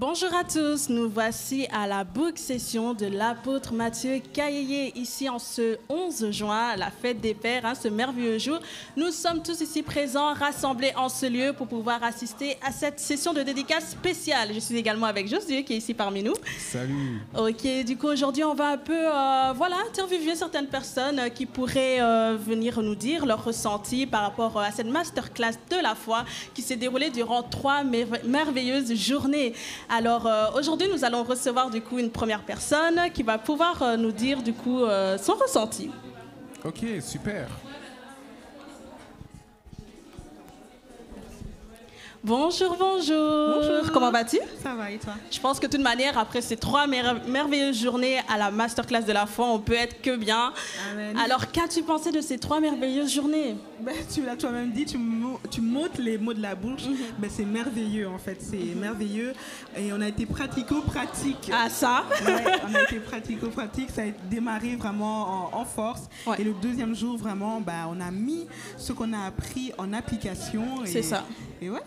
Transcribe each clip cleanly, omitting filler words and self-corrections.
Bonjour à tous, nous voici à la book session de l'apôtre Matthieu Kayeye, ici en ce 11 juin, la fête des Pères, ce merveilleux jour. Nous sommes tous ici présents, rassemblés en ce lieu pour pouvoir assister à cette session de dédicace spéciale. Je suis également avec Josué qui est ici parmi nous. Salut. Ok, du coup aujourd'hui on va un peu interviewer certaines personnes qui pourraient venir nous dire leur ressenti par rapport à cette masterclass de la foi qui s'est déroulée durant 3 merveilleuses journées. Alors aujourd'hui, nous allons recevoir du coup une première personne qui va pouvoir nous dire du coup son ressenti. Ok, super. Bonjour, bonjour. Bonjour. Comment vas-tu? Ça va et toi? Je pense que de toute manière, après ces 3 merveilleuses journées à la masterclass de la foi, on peut être que bien. Amen. Alors, qu'as-tu pensé de ces 3 merveilleuses journées? Ben, tu l'as toi-même dit, tu m'ôtes les mots de la bouche. Ben, c'est merveilleux en fait, c'est merveilleux. Et on a été pratico-pratique. Ah ça? Ouais, on a été pratico-pratique, ça a démarré vraiment en force. Ouais. Et le deuxième jour, vraiment, ben, on a mis ce qu'on a appris en application. C'est ça. Et voilà.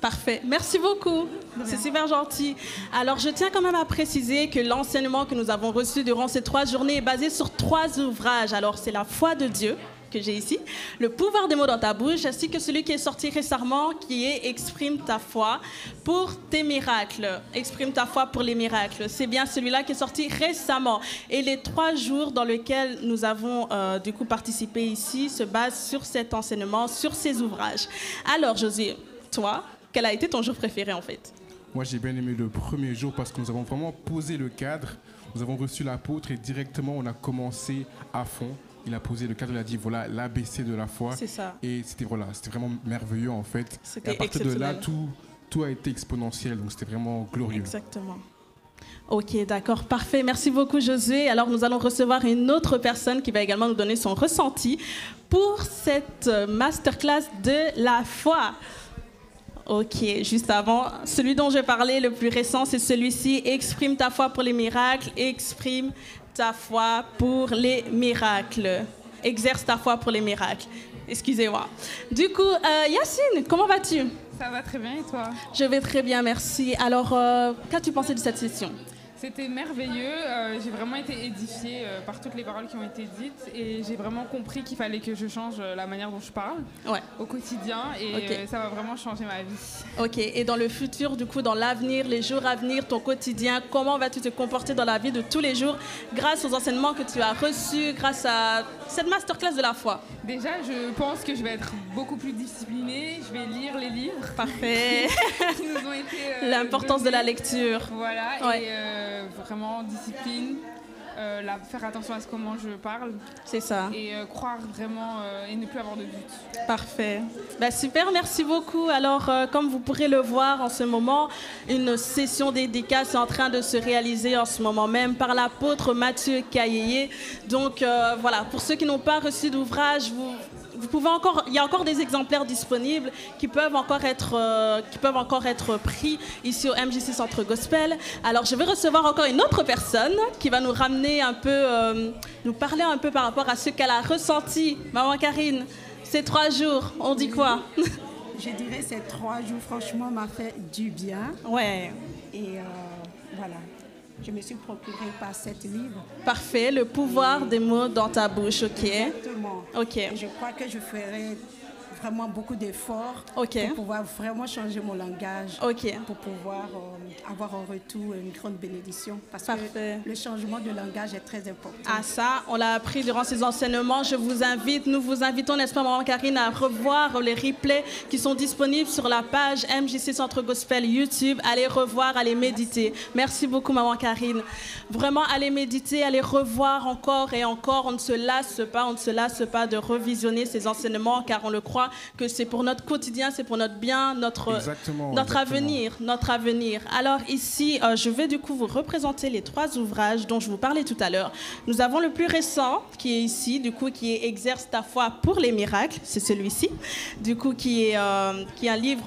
Parfait. Merci beaucoup. C'est super gentil. Alors, je tiens quand même à préciser que l'enseignement que nous avons reçu durant ces 3 journées est basé sur 3 ouvrages. Alors, c'est la foi de Dieu que j'ai ici, le pouvoir des mots dans ta bouche, ainsi que celui qui est sorti récemment, qui est Exprime ta foi pour tes miracles. Exprime ta foi pour les miracles. C'est bien celui-là qui est sorti récemment. Et les 3 jours dans lesquels nous avons du coup participé ici se basent sur cet enseignement, sur ces ouvrages. Alors, Josué, toi, quel a été ton jour préféré en fait? Moi, j'ai bien aimé le premier jour parce que nous avons vraiment posé le cadre. Nous avons reçu l'apôtre et directement, on a commencé à fond. Il a posé le cadre, il a dit voilà l'ABC de la foi. C'est ça. Et c'était vraiment merveilleux en fait. C'était et à partir de là, exceptionnel. tout a été exponentiel, donc c'était vraiment glorieux. Exactement. Ok, d'accord, parfait. Merci beaucoup, Josué. Alors, nous allons recevoir une autre personne qui va également nous donner son ressenti pour cette masterclass de la foi. Ok, juste avant, celui dont je parlais, le plus récent, c'est celui-ci. Exprime ta foi pour les miracles. Exprime ta foi pour les miracles. Exerce ta foi pour les miracles. Excusez-moi. Du coup, Yacine, comment vas-tu? Ça va très bien et toi? Je vais très bien, merci. Alors, qu'as-tu pensé de cette session? C'était merveilleux, j'ai vraiment été édifiée par toutes les paroles qui ont été dites et j'ai vraiment compris qu'il fallait que je change la manière dont je parle au quotidien et ça va vraiment changer ma vie. Ok, et dans le futur, du coup, dans l'avenir, les jours à venir, ton quotidien, comment vas-tu te comporter dans la vie de tous les jours grâce aux enseignements que tu as reçus, grâce à cette masterclass de la foi? Déjà, je pense que je vais être beaucoup plus disciplinée, je vais lire les livres Parfait. qui nous ont été L'importance de la lecture. Voilà, Ouais. et vraiment discipline, faire attention à comment je parle. C'est ça. Et croire vraiment et ne plus avoir de doute. Parfait. Ben, super, merci beaucoup. Alors, comme vous pourrez le voir en ce moment, une session dédicace est en train de se réaliser en ce moment même par l'apôtre Matthieu Kayeye. Donc, voilà, pour ceux qui n'ont pas reçu d'ouvrage, vous pouvez encore, il y a encore des exemplaires disponibles qui peuvent encore être pris ici au MJC Centre Gospel. Alors, je vais recevoir encore une autre personne qui va nous ramener un peu, nous parler un peu par rapport à ce qu'elle a ressenti. Maman Karine, ces 3 jours, on dit quoi? Je dirais ces 3 jours, franchement, m'a fait du bien. Ouais. Et voilà, je me suis procuré par 7 livres. Parfait, le pouvoir des mots dans ta bouche, ok. Exactement. Ok. Et je crois que je ferai vraiment beaucoup d'efforts Ok. pour pouvoir vraiment changer mon langage, Ok. pour pouvoir avoir en retour une grande bénédiction. Parce Parfait. que le changement de langage est très important. Ah ça, on l'a appris durant ces enseignements. Nous vous invitons, n'est-ce pas, Maman Karine, à revoir les replays qui sont disponibles sur la page MJC Centre Gospel YouTube. Allez revoir, allez méditer. Merci beaucoup, Maman Karine. Vraiment, allez méditer, allez revoir encore et encore. On ne se lasse pas de revisionner ces enseignements, car on le croit que c'est pour notre quotidien, c'est pour notre bien, notre avenir. Alors ici, je vais du coup vous représenter les 3 ouvrages dont je vous parlais tout à l'heure. Nous avons le plus récent qui est ici, du coup, qui est Exerce ta foi pour les miracles, c'est celui-ci, du coup, qui est un livre.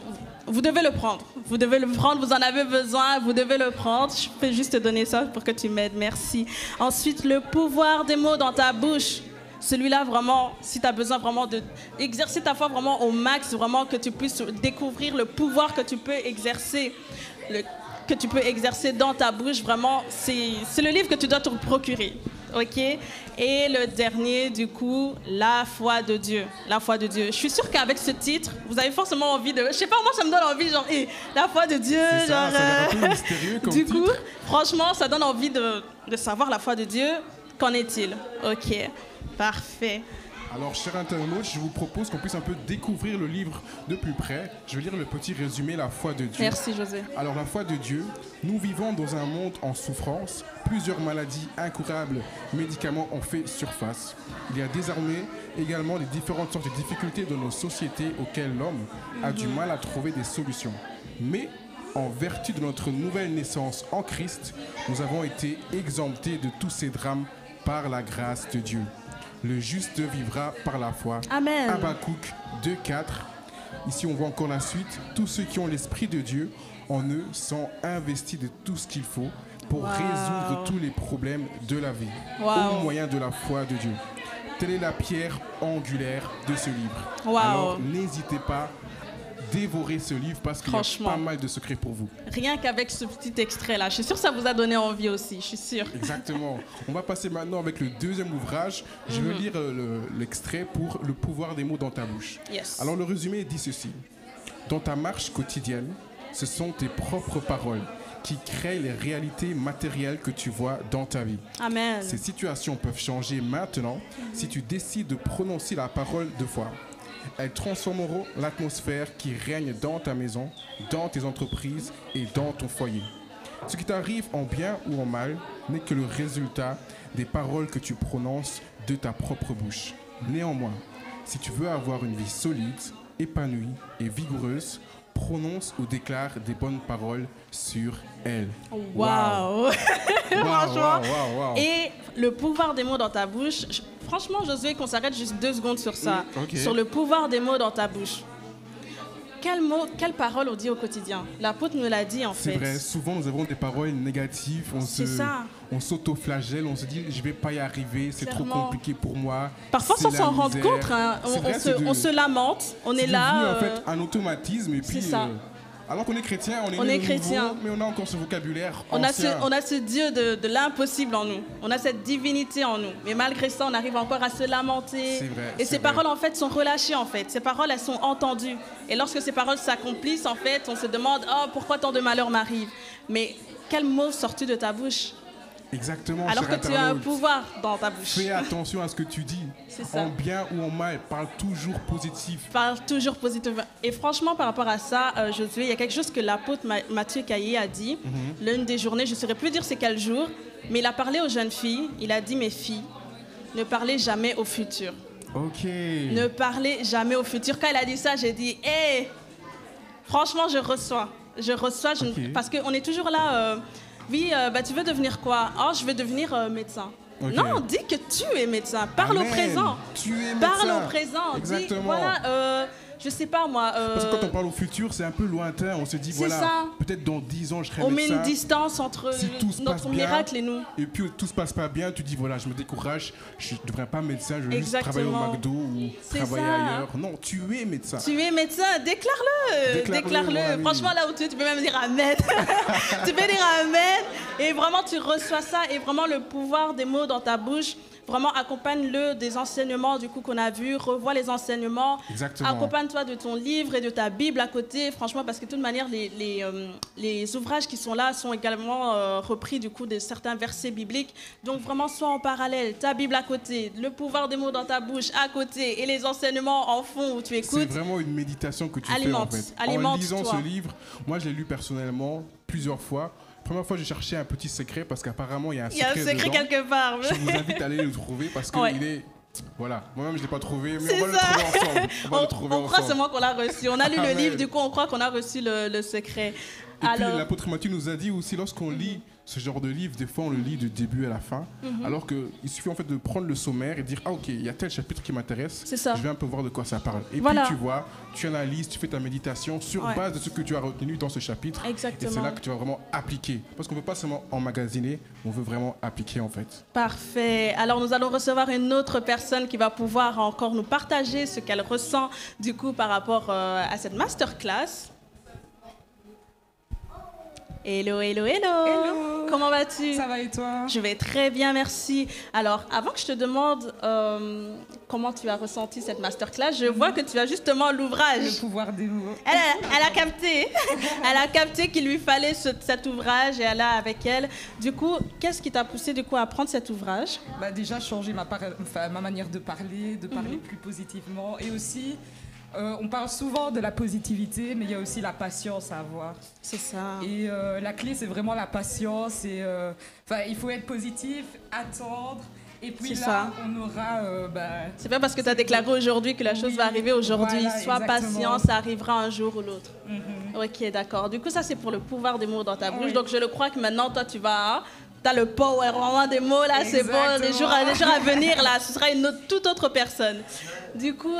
Vous devez le prendre, vous en avez besoin, vous devez le prendre. Je peux juste te donner ça pour que tu m'aides, merci. Ensuite, le pouvoir des mots dans ta bouche. Celui-là, vraiment, si tu as besoin vraiment d'exercer ta foi vraiment au max, vraiment que tu puisses découvrir le pouvoir que tu peux exercer. que tu peux exercer dans ta bouche, vraiment, c'est le livre que tu dois te procurer. OK? Et le dernier, du coup, la foi de Dieu. La foi de Dieu. Je suis sûre qu'avec ce titre, vous avez forcément envie de... Je sais pas, moi, ça me donne envie, genre, la foi de Dieu, ça, genre... ça a l'air un peu mystérieux comme du titre. coup, franchement, ça donne envie de savoir la foi de Dieu. Qu'en est-il? OK, parfait. Alors, chers internautes, je vous propose qu'on puisse un peu découvrir le livre de plus près. Je vais lire le petit résumé, La foi de Dieu. Merci, José. Alors, la foi de Dieu, nous vivons dans un monde en souffrance. Plusieurs maladies incurables, médicaments ont fait surface. Il y a désormais également des différentes sortes de difficultés dans nos sociétés auxquelles l'homme a du mal à trouver des solutions. Mais, en vertu de notre nouvelle naissance en Christ, nous avons été exemptés de tous ces drames par la grâce de Dieu. Le juste vivra par la foi. Amen. Habakkuk 2,4. Ici, on voit encore la suite. Tous ceux qui ont l'Esprit de Dieu en eux sont investis de tout ce qu'il faut pour résoudre tous les problèmes de la vie au moyen de la foi de Dieu. Telle est la pierre angulaire de ce livre. Alors, n'hésitez pas à dévorer ce livre parce qu'il y a pas mal de secrets pour vous. Rien qu'avec ce petit extrait-là, je suis sûre que ça vous a donné envie aussi, je suis sûre. Exactement. On va passer maintenant avec le deuxième ouvrage. Je vais lire l'extrait pour Le pouvoir des mots dans ta bouche. Yes. Alors le résumé dit ceci. Dans ta marche quotidienne, ce sont tes propres paroles qui créent les réalités matérielles que tu vois dans ta vie. Amen. Ces situations peuvent changer maintenant si tu décides de prononcer la parole de foi. Elles transformeront l'atmosphère qui règne dans ta maison, dans tes entreprises et dans ton foyer. Ce qui t'arrive en bien ou en mal n'est que le résultat des paroles que tu prononces de ta propre bouche. Néanmoins, si tu veux avoir une vie solide, épanouie et vigoureuse, prononce ou déclare des bonnes paroles sur elle. Waouh! Franchement. Wow. Et le pouvoir des mots dans ta bouche, franchement, Josué, qu'on s'arrête juste 2 secondes sur ça. Sur le pouvoir des mots dans ta bouche. Quels mots, quelles paroles on dit au quotidien? L'apôtre nous l'a dit en fait. C'est vrai, souvent nous avons des paroles négatives, on s'auto-flagelle, on se dit je vais pas y arriver, c'est trop compliqué pour moi. Parfois sans s'en rendre compte, hein, on se lamente, on est là. En fait, un automatisme et puis. Alors qu'on est chrétien, on est chrétien, nouveau, mais on a encore ce vocabulaire ancien. On a ce Dieu de l'impossible en nous. On a cette divinité en nous. Mais malgré ça, on arrive encore à se lamenter. C'est vrai, et ces paroles, en fait, sont relâchées, en fait. Ces paroles, elles sont entendues. Et lorsque ces paroles s'accomplissent, en fait, on se demande « Oh, pourquoi tant de malheurs m'arrivent ?» Mais quel mot sors-tu de ta bouche? Exactement. Alors que tu as un pouvoir dans ta bouche. Fais attention à ce que tu dis. En bien ou en mal, parle toujours positif. Parle toujours positif. Et franchement, par rapport à ça, Josué, il y a quelque chose que l'apôtre Matthieu Caillé a dit. L'une des journées, je ne saurais plus dire c'est quel jour, mais il a parlé aux jeunes filles. Il a dit, mes filles, ne parlez jamais au futur. Ok. Ne parlez jamais au futur. Quand il a dit ça, j'ai dit, hé, franchement, je reçois. Parce qu'on est toujours là... Oui, tu veux devenir quoi? Oh, je veux devenir médecin. Non, dis que tu es médecin. Parle au présent. Tu es médecin. Parle au présent. Exactement. Dis, voilà, je sais pas moi. Parce que quand on parle au futur, c'est un peu lointain. On se dit, voilà, peut-être dans 10 ans, je serai médecin. On met une distance entre notre miracle et nous. Et puis tout se passe pas bien, tu dis, voilà, je me décourage, je ne devrais pas être médecin, je veux juste travailler au McDo ou travailler ailleurs. Non, tu es médecin. Tu es médecin, déclare-le. Franchement, là où tu es, tu peux même dire Amen. Tu peux dire Amen. Et vraiment, tu reçois ça. Et vraiment, le pouvoir des mots dans ta bouche, vraiment, accompagne-le des enseignements du coup qu'on a vus, revois les enseignements. Exactement. Accompagne-toi de ton livre et de ta Bible à côté, franchement, parce que de toute manière, les ouvrages qui sont là sont également repris du coup de certains versets bibliques. Donc vraiment, sois en parallèle, ta Bible à côté, le pouvoir des mots dans ta bouche à côté et les enseignements en fond où tu écoutes. C'est vraiment une méditation que tu fais en fait. En lisant ce livre, moi je l'ai lu personnellement plusieurs fois. Première fois, j'ai cherché un petit secret parce qu'apparemment, il y a un secret dedans. Quelque part. Je vous invite à aller le trouver parce qu'il est... Voilà, moi-même, je ne l'ai pas trouvé, mais on va le trouver ensemble. On croit seulement qu'on l'a reçu. On a lu le livre, du coup, on croit qu'on a reçu le secret. Et puis, l'apôtre Matthieu nous a dit aussi, lorsqu'on lit ce genre de livre, des fois, on le lit du début à la fin, alors qu'il suffit en fait de prendre le sommaire et dire « Ah, ok, il y a tel chapitre qui m'intéresse, je vais un peu voir de quoi ça parle. » Et puis, tu vois, tu analyses, tu fais ta méditation sur base de ce que tu as retenu dans ce chapitre. Exactement. Et c'est là que tu vas vraiment appliquer. Parce qu'on ne veut pas seulement emmagasiner, on veut vraiment appliquer, en fait. Parfait. Alors, nous allons recevoir une autre personne qui va pouvoir encore nous partager ce qu'elle ressent, du coup, par rapport à cette masterclass. Hello, hello, hello. Hello. Comment vas-tu? Ça va et toi? Je vais très bien, merci. Alors, avant que je te demande comment tu as ressenti cette masterclass, je vois que tu as justement l'ouvrage. Le pouvoir des mots. Elle a capté. Elle a capté qu'il lui fallait cet ouvrage et elle a avec elle. Du coup, qu'est-ce qui t'a poussé du coup à prendre cet ouvrage? Déjà, changer ma manière de parler plus positivement. Et aussi, on parle souvent de la positivité, mais il y a aussi la patience à avoir. C'est ça. Et la clé, c'est vraiment la patience. Et, il faut être positif, attendre. Et puis là, ça. On aura... c'est pas parce que tu as déclaré aujourd'hui que la chose va arriver aujourd'hui. Voilà, sois patient, ça arrivera un jour ou l'autre. Ok, d'accord. Du coup, ça, c'est pour le pouvoir des mots dans ta bouche. Donc, je le crois que maintenant, toi, tu vas... Tu as le power vraiment des mots, là, c'est bon. Les jours à venir, là, ce sera toute autre personne. Du coup,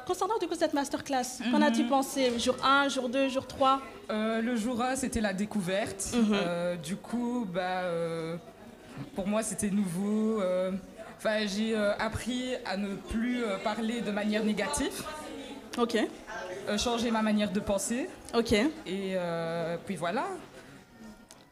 concernant du coup, cette masterclass, qu'en as-tu pensé? Jour 1, jour 2, jour 3? Le jour 1, c'était la découverte. Du coup, pour moi, c'était nouveau. J'ai appris à ne plus parler de manière négative. Ok. Changer ma manière de penser. Ok. Et puis voilà.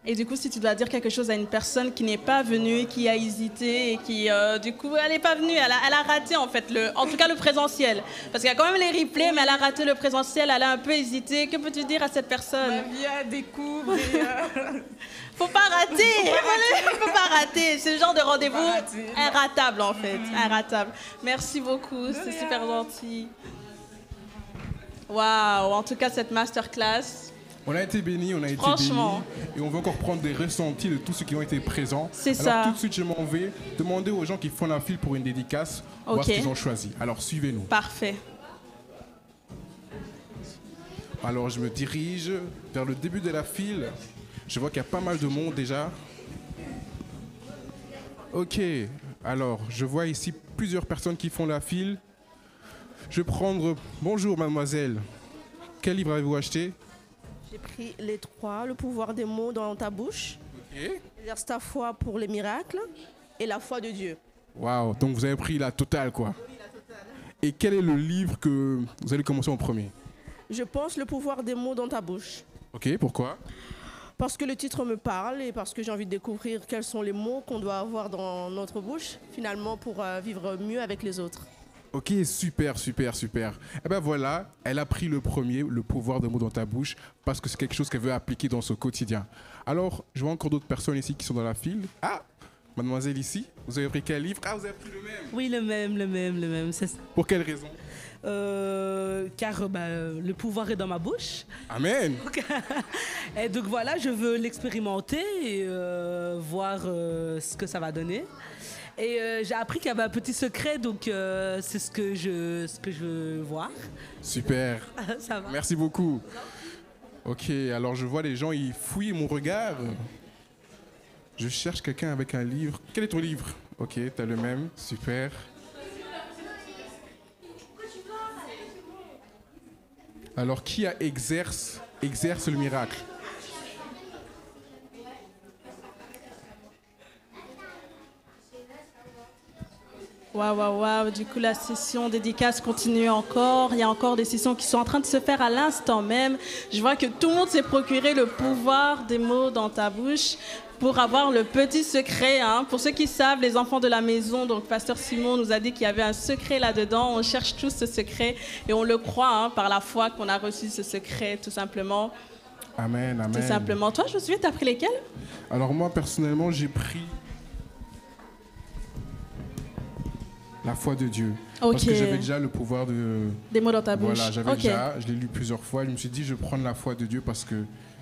Et du coup, si tu dois dire quelque chose à une personne qui n'est pas venue, qui a hésité et qui, du coup, elle n'est pas venue, elle a raté en fait, en tout cas le présentiel. Parce qu'il y a quand même les replays, mais elle a raté le présentiel, elle a un peu hésité. Que peux-tu dire à cette personne? Viens, découvre. Faut pas rater. Faut pas rater. C'est le genre de rendez-vous inratable en fait, inratable. Merci beaucoup, c'est super gentil. Waouh, en tout cas cette masterclass. On a été bénis, et on va encore prendre des ressentis de tous ceux qui ont été présents. C'est ça. Alors tout de suite, je m'en vais demander aux gens qui font la file pour une dédicace, voir ce qu'ils ont choisi. Alors suivez-nous. Parfait. Alors je me dirige vers le début de la file. Je vois qu'il y a pas mal de monde déjà. Ok, alors je vois ici plusieurs personnes qui font la file. Je vais prendre... Bonjour mademoiselle. Quel livre avez-vous acheté? J'ai pris les 3, le pouvoir des mots dans ta bouche, exerce ta foi pour les miracles et la foi de Dieu. Waouh, donc vous avez pris la totale quoi. Oui, la totale. Et quel est le livre que vous allez commencer en premier? Je pense le pouvoir des mots dans ta bouche. Ok, pourquoi? Parce que le titre me parle et parce que j'ai envie de découvrir quels sont les mots qu'on doit avoir dans notre bouche, finalement pour vivre mieux avec les autres. Ok, super, super, super. Et ben voilà, elle a pris le premier, le pouvoir des mots dans ta bouche, parce que c'est quelque chose qu'elle veut appliquer dans son quotidien. Alors, je vois encore d'autres personnes ici qui sont dans la file. Ah, mademoiselle ici, vous avez pris quel livre? Ah, vous avez pris le même? Oui, le même. C'est ça. Pour quelle raison? Car le pouvoir est dans ma bouche. Amen. Et donc voilà, je veux l'expérimenter et voir ce que ça va donner. Et j'ai appris qu'il y avait un petit secret, donc c'est ce que je veux voir. Super. Ça va. Merci beaucoup. Ok, alors je vois les gens, ils fouillent mon regard. Je cherche quelqu'un avec un livre. Quel est ton livre? Ok, t'as le même. Super. Alors, qui exerce le miracle? Waouh. Du coup, la session dédicace continue encore. Il y a encore des sessions qui sont en train de se faire à l'instant même. Je vois que tout le monde s'est procuré le pouvoir des mots dans ta bouche pour avoir le petit secret. Pour ceux qui savent, les enfants de la maison, donc Pasteur Simon nous a dit qu'il y avait un secret là-dedans. On cherche tous ce secret et on le croit par la foi qu'on a reçu ce secret, tout simplement. Amen. Tout simplement. Toi, Josué, t'as pris lesquels? Alors moi, personnellement, j'ai pris la foi de Dieu. Okay. Parce que j'avais déjà le pouvoir des mots dans ta bouche. Voilà, j'avais déjà, je l'ai lu plusieurs fois. Je me suis dit, je vais prendre la foi de Dieu parce que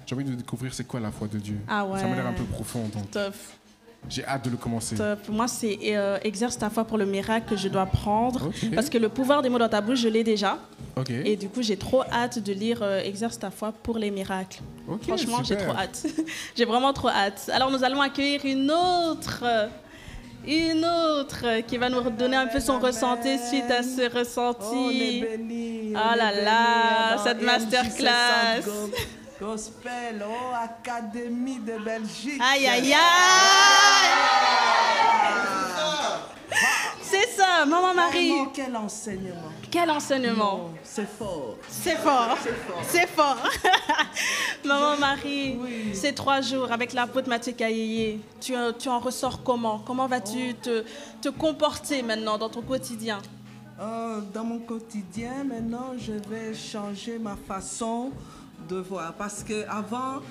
j'ai envie de découvrir c'est quoi la foi de Dieu. Ah ouais. Ça m'a l'air un peu profond. Donc top. J'ai hâte de le commencer. Top. Moi, c'est exerce ta foi pour le miracle que je dois prendre. Parce que le pouvoir des mots dans ta bouche, je l'ai déjà. Et du coup, j'ai trop hâte de lire exerce ta foi pour les miracles. Franchement, j'ai trop hâte. J'ai vraiment trop hâte. Alors, nous allons accueillir une autre qui va nous donner un peu son ressenti suite à ce ressenti. Oh là là, cette masterclass. Gospel, Académie de Belgique. Aïe. C'est ça. ça, Maman Marie. Oh non, quel enseignement. Quel enseignement. Non, c'est fort. C'est fort. C'est fort. C'est fort. Maman Marie, ces 3 jours avec l'apôtre Mathieu Kayeye, tu en ressors comment? Comment vas-tu te comporter maintenant dans ton quotidien? Dans mon quotidien, maintenant, je vais changer ma façon de voir. Parce qu'avant,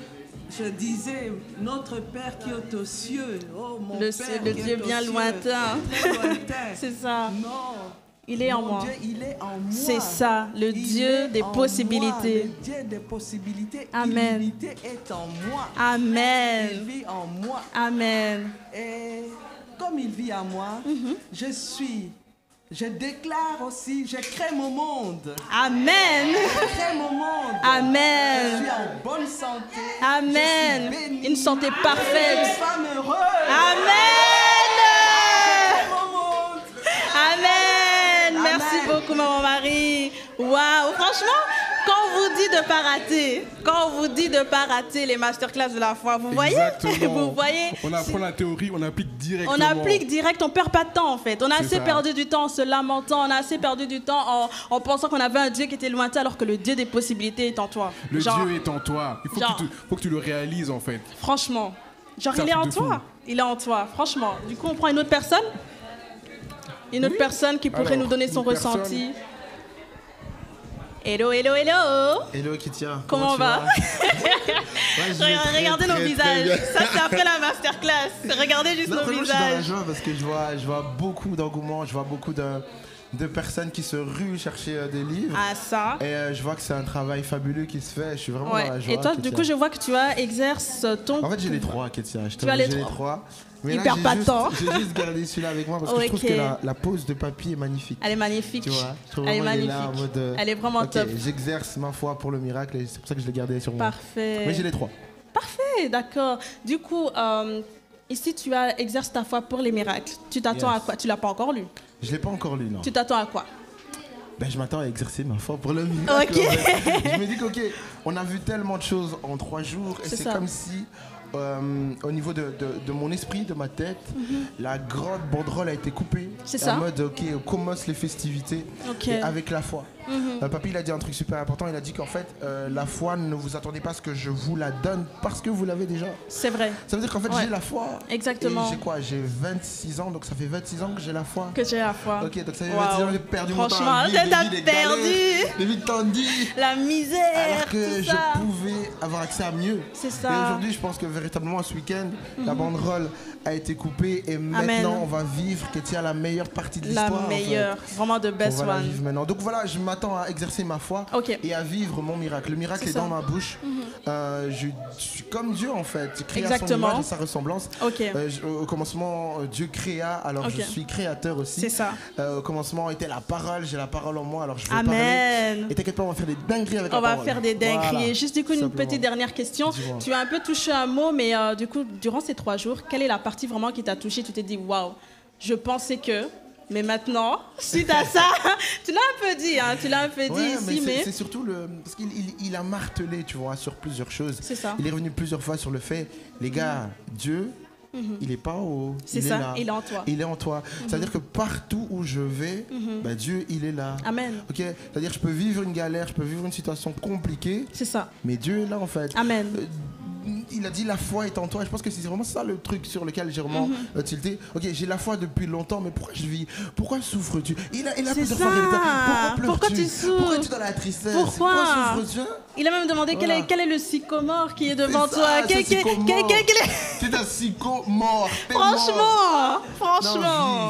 je disais, notre Père qui est aux cieux. Oh, mon Père le Dieu bien lointain. C'est ça. Non. Il est en moi. Dieu, il est en moi. C'est ça, le Dieu des possibilités. Le Dieu des possibilités. Amen. L'unité est en moi. Amen. Il vit en moi. Amen. Et comme il vit en moi, je déclare aussi, je crée mon monde. Amen. Je crée mon monde. Amen. Je suis en bonne santé. Amen. Je suis bénie. Une santé parfaite. Une femme heureuse. Amen. Je crée mon monde. Amen. Merci beaucoup, Maman Marie. Waouh. Franchement, quand on vous dit de pas rater les masterclass de la foi, vous voyez? Vous voyez? On apprend la théorie, on applique directement. On applique direct, on perd pas de temps en fait. On a assez perdu du temps en se lamentant, on a assez perdu du temps en pensant qu'on avait un Dieu qui était lointain alors que le Dieu des possibilités est en toi. Le Dieu est en toi. Il faut que tu le réalises en fait. Franchement. Genre il est en toi. Il est en toi, franchement. Du coup, on prend une autre personne. Une autre personne qui pourrait nous donner son ressenti. Hello, hello, hello. Hello Kitia. Comment on va? Regardez nos visages. Ça, c'est après la masterclass. Regardez juste nos visages. Je suis dans la joie parce que je vois beaucoup d'engouement, je vois beaucoup de personnes qui se ruent chercher des livres. Ah, ça. Et je vois que c'est un travail fabuleux qui se fait. Je suis vraiment dans la joie. Et toi, Ketia. du coup, je vois que tu exerces ton... En fait, j'ai les 3, Ketia. Tu as les 3. Mais il perd pas de temps. J'ai juste gardé celui-là avec moi parce que je trouve que la pose de papier est magnifique. Elle est magnifique. Tu vois, je trouve elle est magnifique. magnifique. Elle est vraiment top. J'exerce ma foi pour le miracle et c'est pour ça que je l'ai gardé sur moi. Parfait. Mais j'ai les 3. Parfait, d'accord. Du coup, ici, tu exerces ta foi pour les miracles. Tu t'attends à quoi? Tu l'as pas encore lu? Je l'ai pas encore lu, non. Tu t'attends à quoi? Ben, je m'attends à exercer ma foi pour le miracle. Ok. En fait. Je me dis qu'ok, on a vu tellement de choses en 3 jours et c'est comme si au niveau de mon esprit, de ma tête, la grande banderole a été coupée. C'est ça. En mode, ok, on commence les festivités et avec la foi. Papy, il a dit un truc super important. Il a dit qu'en fait, la foi, ne vous attendez pas à ce que je vous la donne parce que vous l'avez déjà. C'est vrai. Ça veut dire qu'en fait, j'ai la foi. Exactement. Et j'ai quoi? J'ai 26 ans, donc ça fait 26 ans que j'ai la foi. Que j'ai la foi. Ok, donc ça fait 26 ans que j'ai perdu mon temps. Franchement, t'as perdu. Les vies tendues. La misère. Alors que je pouvais avoir accès à mieux. C'est ça. Et aujourd'hui, je pense que véritablement, ce week-end, la banderole a été coupée et maintenant, on va vivre Ketia la meilleure partie de l'histoire. La meilleure, vraiment de best one. Vivre maintenant. Donc voilà, je m'attends à exercer ma foi et à vivre mon miracle. Le miracle est dans ma bouche. Je suis comme Dieu en fait, créé à son image et sa ressemblance. Au commencement, Dieu créa, alors je suis créateur aussi. C'est ça. Au commencement était la parole, j'ai la parole en moi, alors je veux Amen. parler. Et t'inquiète pas, on va faire des dingueries avec la parole. On va faire des dingueries. Voilà. Juste du coup, une petite dernière question. Tu as un peu touché un mot, mais du coup, durant ces 3 jours, quelle est la partie vraiment qui t'a touché? Tu t'es dit, waouh, je pensais que... Mais maintenant, suite à ça, tu l'as un peu dit, hein, tu l'as un peu dit ici, mais... C'est surtout parce qu'il a martelé, tu vois, sur plusieurs choses. C'est ça. Il est revenu plusieurs fois sur le fait, les gars, Dieu, il est pas haut. C'est ça, là. Il est en toi. Il est en toi. C'est-à-dire que partout où je vais, bah, Dieu, il est là. Amen. Ok. C'est-à-dire que je peux vivre une galère, je peux vivre une situation compliquée. C'est ça. Mais Dieu est là, en fait. Amen. Il a dit la foi est en toi. Je pense que c'est vraiment ça le truc sur lequel j'ai vraiment tilté. Ok, j'ai la foi depuis longtemps, mais pourquoi je vis? Pourquoi souffres-tu? Il a plusieurs fois répété. Pourquoi tu souffres? Pourquoi tu es dans la tristesse? Pourquoi souffres-tu? Il a même demandé quel est le sycomore qui est devant toi. C'est un sycomore. Franchement.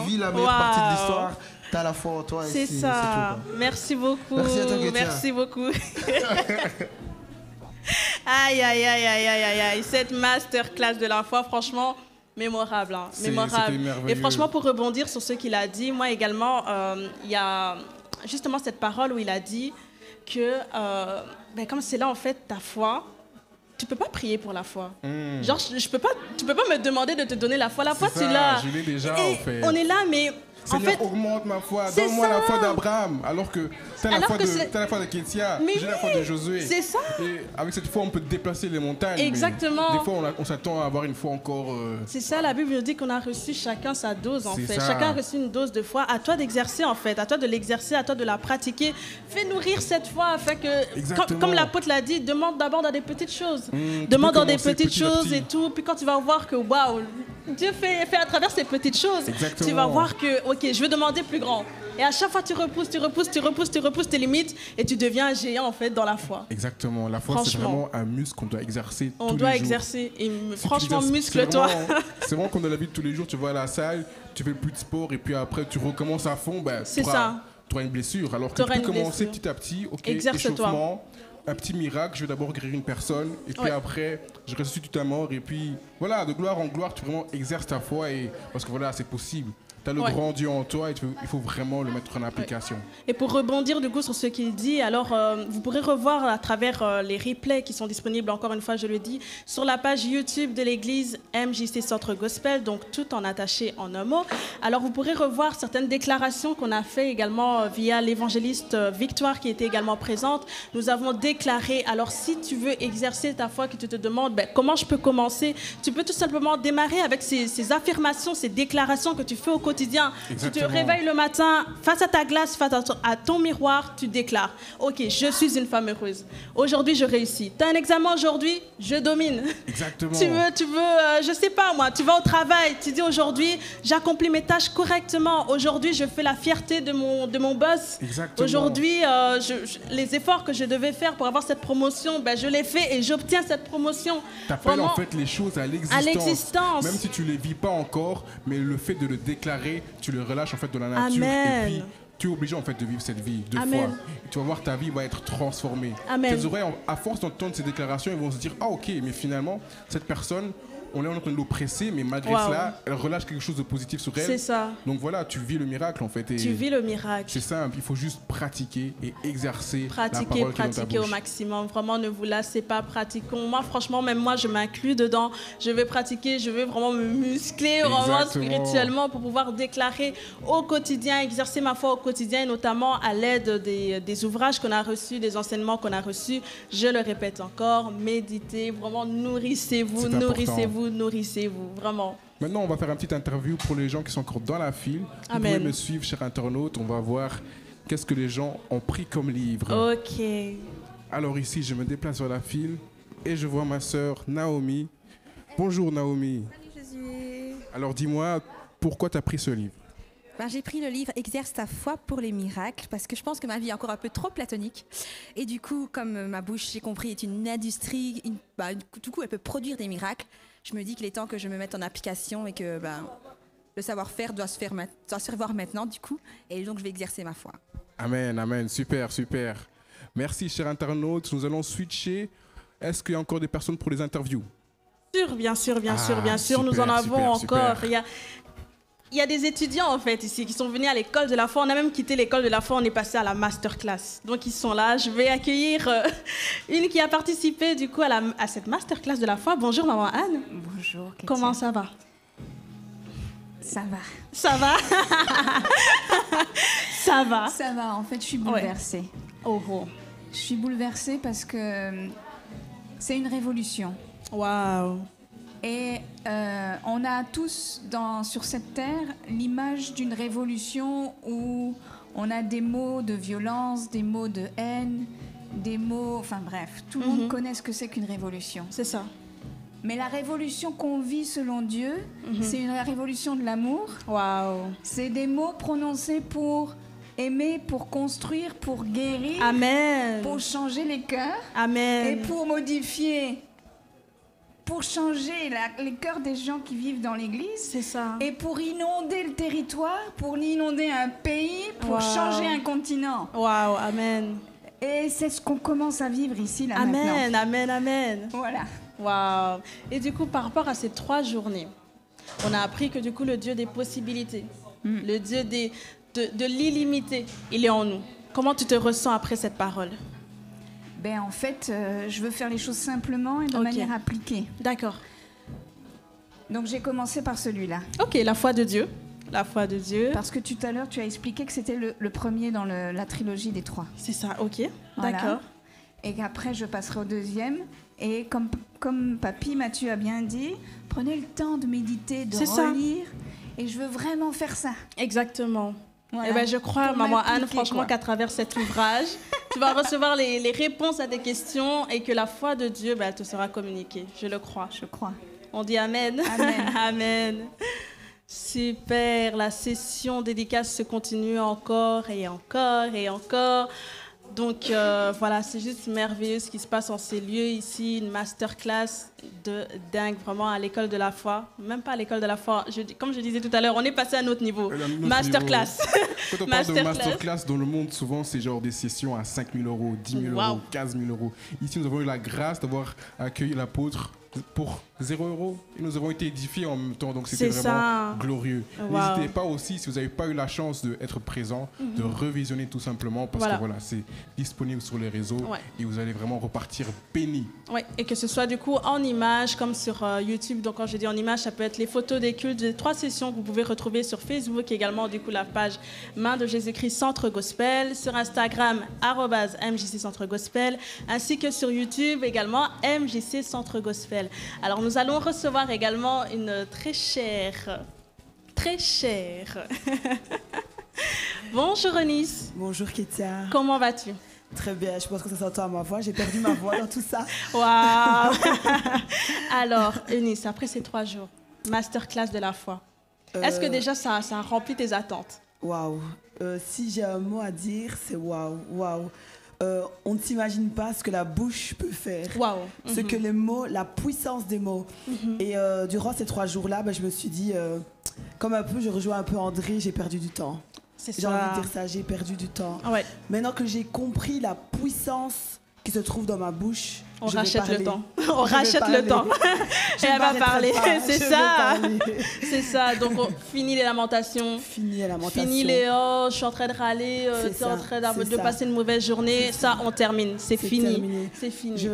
Vis la meilleure partie de l'histoire. T'as la foi en toi. C'est ça. Merci beaucoup. Merci à toi, Merci beaucoup. Aïe, aïe, aïe, aïe, aïe, aïe. Cette masterclass de la foi, franchement, mémorable. Hein, mémorable. Et franchement, pour rebondir sur ce qu'il a dit, moi également, il y a justement cette parole où il a dit que, comme c'est là, en fait, ta foi, tu peux pas prier pour la foi. Genre, tu peux pas me demander de te donner la foi. La foi, tu l'as. Je l'ai déjà, en fait. On est là, mais Seigneur, augmente ma foi, donne-moi la foi d'Abraham, alors que t'as la foi de Kétia, j'ai la foi de Josué. C'est ça. Et avec cette foi, on peut déplacer les montagnes. Exactement. Des fois, on s'attend à avoir une foi encore... C'est ça, la Bible nous dit qu'on a reçu chacun sa dose, en fait. Chacun a reçu une dose de foi. À toi d'exercer, en fait. À toi de l'exercer, à toi de la pratiquer. Fais nourrir cette foi, afin que, comme l'apôtre l'a dit, demande d'abord dans des petites choses. Demande dans des petites choses et tout. Puis quand tu vas voir que, waouh, Dieu fait à travers ces petites choses, tu vas voir que, ok, je veux demander plus grand. Et à chaque fois, tu repousses tes limites et tu deviens un géant, en fait, dans la foi. Exactement. La foi, c'est vraiment un muscle qu'on doit exercer tous les jours. On doit exercer. Et franchement, muscle-toi. C'est vraiment comme dans la vie de tous les jours, tu vas à la salle, tu fais plus de sport et puis après, tu recommences à fond. C'est ça. Tu auras une blessure. Alors que tu peux commencer petit à petit, ok, échauffement, un petit miracle, je vais d'abord guérir une personne et puis après, je ressuscite à mort et puis voilà, de gloire en gloire, tu vraiment exerces ta foi parce que voilà, c'est possible. Tu as le grand Dieu en toi et il faut vraiment le mettre en application. Et pour rebondir du coup sur ce qu'il dit, alors vous pourrez revoir à travers les replays qui sont disponibles, encore une fois je le dis, sur la page YouTube de l'église MJC Centre Gospel, donc tout en attaché en un mot. Alors vous pourrez revoir certaines déclarations qu'on a fait également via l'évangéliste Victoire qui était également présente. Nous avons déclaré, alors si tu veux exercer ta foi, que tu te demandes comment je peux commencer, tu peux tout simplement démarrer avec ces affirmations, ces déclarations que tu fais au quotidien. Exactement. Tu te réveilles le matin, face à ta glace, face à ton miroir, tu déclares « Ok, je suis une femme heureuse. Aujourd'hui, je réussis. Tu as un examen aujourd'hui, je domine. » Exactement. Tu veux, je sais pas moi, tu vas au travail, tu dis « Aujourd'hui, j'accomplis mes tâches correctement. Aujourd'hui, je fais la fierté de mon boss. Exactement. Aujourd'hui, les efforts que je devais faire pour avoir cette promotion, je les fais et j'obtiens cette promotion. » Tu appelles en fait les choses à l'existence. Même si tu ne les vis pas encore, mais le fait de le déclarer, tu le relâches en fait de la nature. Amen. Et puis tu es obligé en fait de vivre cette vie de foi. Et tu vas voir ta vie va être transformée. Amen. Tes oreilles, à force d'entendre ces déclarations, ils vont se dire ah ok, mais finalement cette personne, on est en train de l'oppresser, mais malgré cela, elle relâche quelque chose de positif sur elle. C'est ça. Donc voilà, tu vis le miracle en fait. Tu vis le miracle. C'est simple, il faut juste pratiquer et exercer la parole qui est dans ta pratiquer bouche. Au maximum. Vraiment, ne vous lassez pas, pratiquons. Moi, franchement, même moi, je m'inclus dedans. Je vais pratiquer, je vais vraiment me muscler, vraiment spirituellement pour pouvoir déclarer au quotidien, exercer ma foi au quotidien, et notamment à l'aide des ouvrages qu'on a reçus, des enseignements qu'on a reçus. Je le répète encore, méditez, vraiment nourrissez-vous, vraiment. Maintenant, on va faire une petite interview pour les gens qui sont encore dans la file. Vous pouvez me suivre, chers internautes. On va voir qu'est-ce que les gens ont pris comme livre. Ok. Alors ici, je me déplace sur la file et je vois ma sœur Naomi. Bonjour Naomi. Salut Jésus. Alors dis-moi, pourquoi tu as pris ce livre? J'ai pris le livre « Exerce ta foi pour les miracles » parce que je pense que ma vie est encore un peu trop platonique. Et du coup, comme ma bouche, j'ai compris, est une industrie, du coup, elle peut produire des miracles. Je me dis qu'il est temps que je me mette en application et que le savoir-faire doit se faire voir maintenant, du coup. Et donc, je vais exercer ma foi. Amen, amen. Super, super. Merci, chers internautes. Nous allons switcher. Est-ce qu'il y a encore des personnes pour les interviews? Bien sûr. Super, nous en avons encore. Super. Il y a des étudiants en fait ici qui sont venus à l'école de la foi. On a même quitté l'école de la foi, on est passé à la masterclass. Donc ils sont là. Je vais accueillir une qui a participé du coup à cette masterclass de la foi. Bonjour maman Anne. Bonjour. Kétia. Comment ça va? Ça va. Ça va. Ça va. Ça va. En fait, je suis bouleversée. Ouais. Oh. Je suis bouleversée parce que c'est une révolution. Waouh. Et on a tous sur cette terre l'image d'une révolution où on a des mots de violence, des mots de haine, des mots... Enfin bref, tout le monde connaît ce que c'est qu'une révolution. C'est ça. Mais la révolution qu'on vit selon Dieu, c'est une révolution de l'amour. Waouh. C'est des mots prononcés pour aimer, pour construire, pour guérir. Amen. Pour changer les cœurs. Amen. Et pour modifier... pour changer les cœurs des gens qui vivent dans l'église. C'est ça. Et pour inonder le territoire, pour inonder un pays, pour changer un continent. Waouh, amen. Et c'est ce qu'on commence à vivre ici, là, maintenant. Amen. Voilà. Waouh. Et du coup, par rapport à ces 3 journées, on a appris que du coup, le Dieu des possibilités, le Dieu de l'illimité, il est en nous. Comment tu te ressens après cette parole? En fait, je veux faire les choses simplement et de manière appliquée. D'accord. Donc, j'ai commencé par celui-là. Ok, la foi de Dieu. la foi de Dieu. Parce que tout à l'heure, tu as expliqué que c'était le premier dans la trilogie des 3. C'est ça, ok, voilà. D'accord. Et qu'après, je passerai au deuxième. Et comme Papy Mathieu a bien dit, prenez le temps de méditer, de relire. Et je veux vraiment faire ça. Exactement. Voilà. Eh ben, je crois, Pour maman Anne, m'impliquer, franchement, quoi. qu'à travers cet ouvrage, tu vas recevoir les réponses à tes questions et que la foi de Dieu, elle te sera communiquée. Je le crois. Je crois. On dit Amen. Amen. Amen. Super. La session dédicace se continue encore et encore et encore. Donc voilà, c'est juste merveilleux ce qui se passe en ces lieux ici, une masterclass de dingue, vraiment à l'école de la foi. Même pas à l'école de la foi, comme je disais tout à l'heure, on est passé à un autre niveau. Masterclass. Quand on parle de masterclass dans le monde, souvent c'est genre des sessions à 5 000 €, 10 000 €, 15 000 €. Ici, nous avons eu la grâce d'avoir accueilli l'apôtre pour 0 € et nous avons été édifiés en même temps, donc c'était vraiment glorieux. Wow. N'hésitez pas aussi, si vous n'avez pas eu la chance d'être présent, de revisionner tout simplement parce que voilà, c'est disponible sur les réseaux et vous allez vraiment repartir bénis. Oui, et que ce soit du coup en images comme sur YouTube. Donc quand je dis en images, ça peut être les photos des cultes des 3 sessions que vous pouvez retrouver sur Facebook, également du coup la page Main de Jésus-Christ Centre Gospel, sur Instagram @MJC Centre Gospel, ainsi que sur YouTube également MJC Centre Gospel. Alors nous allons recevoir également une très chère. Bonjour Eunice. Bonjour Kétia. Comment vas-tu? Très bien, je pense que ça s'entend à ma voix. J'ai perdu ma voix dans tout ça. Waouh. Alors Eunice, après ces 3 jours, masterclass de la foi, est-ce que déjà ça a rempli tes attentes? Waouh. Si j'ai un mot à dire, c'est waouh, waouh. On ne s'imagine pas ce que la bouche peut faire, ce que les mots, la puissance des mots. Et durant ces 3 jours-là, je me suis dit, comme un peu, je rejoins un peu André, j'ai perdu du temps. J'ai envie de dire ça, j'ai perdu du temps. Ouais. Maintenant que j'ai compris la puissance qui se trouve dans ma bouche, on rachète le temps. On rachète le temps. Et elle va parler. C'est ça. C'est ça. Donc, on finit les lamentations. Fini les oh, je suis en train de râler, tu es en train de passer une mauvaise journée. Ça, on termine. C'est fini. C'est fini.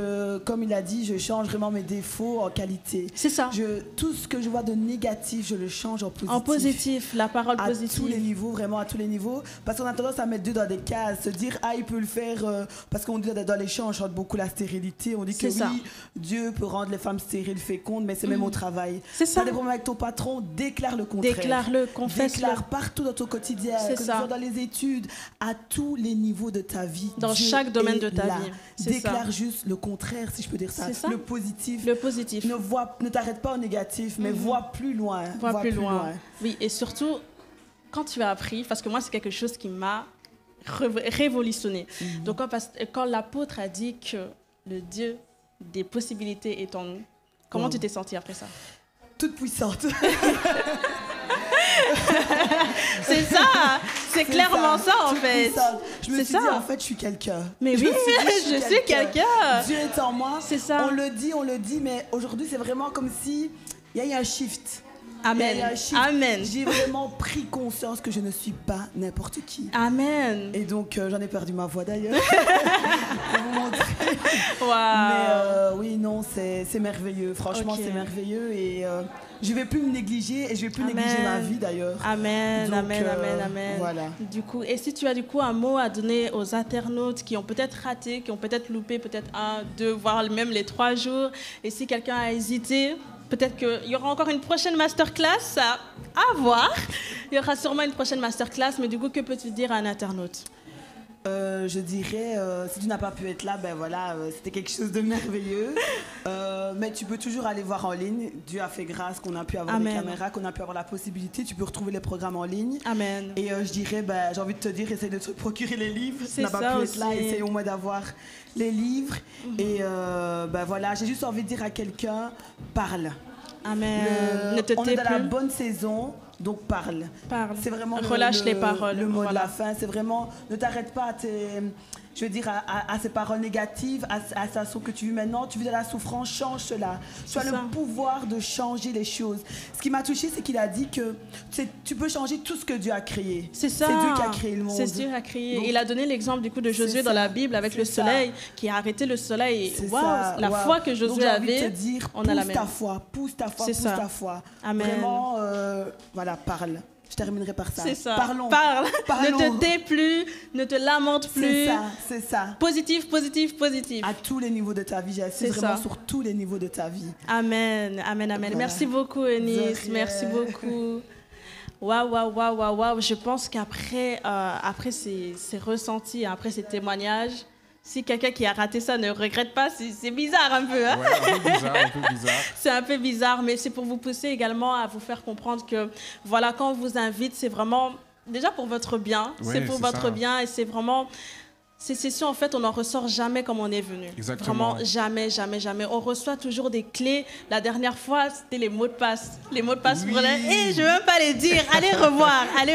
Comme il a dit, je change vraiment mes défauts en qualité. C'est ça. Tout ce que je vois de négatif, je le change en positif. En positif, la parole positive. À tous les niveaux, vraiment à tous les niveaux. Parce qu'on a tendance à mettre Dieu dans des cases, se dire, il peut le faire. Parce qu'on dit dans les chants, on chante beaucoup la stérilité. On dit que oui, Dieu peut rendre les femmes stériles, fécondes, mais c'est même au travail. C'est ça. T'as des problèmes avec ton patron, déclare le contraire. Déclare-le, confesse-le. Déclare partout dans ton quotidien, que ce soit dans les études, à tous les niveaux de ta vie. Dans Dieu chaque domaine de ta vie. Déclare juste le contraire, si je peux dire ça. Le positif. Le positif. Ne t'arrête pas au négatif, mais vois plus loin. Vois plus loin. Oui, et surtout, quand tu as appris, parce que moi, c'est quelque chose qui m'a révolutionné. Donc, quand l'apôtre a dit que le Dieu des possibilités est en nous, comment tu t'es sentie après ça? Toute puissante. C'est ça, c'est clairement ça en fait. Je me suis dit en fait je suis quelqu'un. Mais oui, je suis quelqu'un. Dieu est en moi. C'est ça. On le dit, mais aujourd'hui c'est vraiment comme si il y a eu un shift. Amen. Amen. J'ai vraiment pris conscience que je ne suis pas n'importe qui. Amen. Et donc j'en ai perdu ma voix d'ailleurs. Pour vous montrer. Wow. Mais oui, non, c'est merveilleux. Franchement, c'est merveilleux et je vais plus me négliger et je vais plus négliger ma vie d'ailleurs. Amen. Donc, amen. Voilà. Du coup, et si tu as du coup un mot à donner aux internautes qui ont peut-être raté, qui ont peut-être loupé peut-être 1, 2, voire même les 3 jours, et si quelqu'un a hésité. Peut-être qu'il y aura encore une prochaine masterclass à voir. Il y aura sûrement une prochaine masterclass, mais du coup, que peux-tu dire à un internaute? Je dirais, si tu n'as pas pu être là, c'était quelque chose de merveilleux. Mais tu peux toujours aller voir en ligne. Dieu a fait grâce qu'on a pu avoir des caméras, qu'on a pu avoir la possibilité. Tu peux retrouver les programmes en ligne. Amen. Et je dirais, j'ai envie de te dire, essaye de te procurer les livres. Si tu n'as pas pu être là, essaye au moins d'avoir les livres. Et j'ai juste envie de dire à quelqu'un, parle. Amen. On est dans la bonne saison. Donc parle. C'est vraiment relâche les paroles. Le mot de la fin, c'est vraiment ne t'arrête pas à ces paroles négatives, à ça que tu vis maintenant. Tu vis de la souffrance, change cela. Tu as le pouvoir de changer les choses. Ce qui m'a touchée, c'est qu'il a dit que tu peux changer tout ce que Dieu a créé. C'est ça. C'est Dieu qui a créé le monde. C'est Dieu qui a créé. Donc, il a donné l'exemple du coup de Josué dans la Bible avec le soleil, qui a arrêté le soleil. La foi que Josué avait, on a la même. Pousse ta foi. Amen. Vraiment, parle. Je terminerai par ça. C'est ça. Parlons. Parle. Parlons. Ne te tais plus, ne te lamente plus. C'est ça. Positif, positif, positif. À tous les niveaux de ta vie. J'insiste vraiment sur tous les niveaux de ta vie. Amen, amen, amen. Voilà. Merci beaucoup, Eunice. Merci beaucoup. Waouh. Je pense qu'après après ces ressentis, après ces témoignages, si quelqu'un qui a raté ça ne regrette pas, c'est bizarre un peu. Hein? Ouais, un peu bizarre. C'est un peu bizarre, mais c'est pour vous pousser également à vous faire comprendre que, voilà, quand on vous invite, c'est vraiment déjà pour votre bien. Ouais, c'est pour votre bien et c'est vraiment... Ces sessions, en fait, on n'en ressort jamais comme on est venu. Exactement. Vraiment, jamais. On reçoit toujours des clés. La dernière fois, c'était les mots de passe. Les mots de passe pour je ne vais même pas les dire. Allez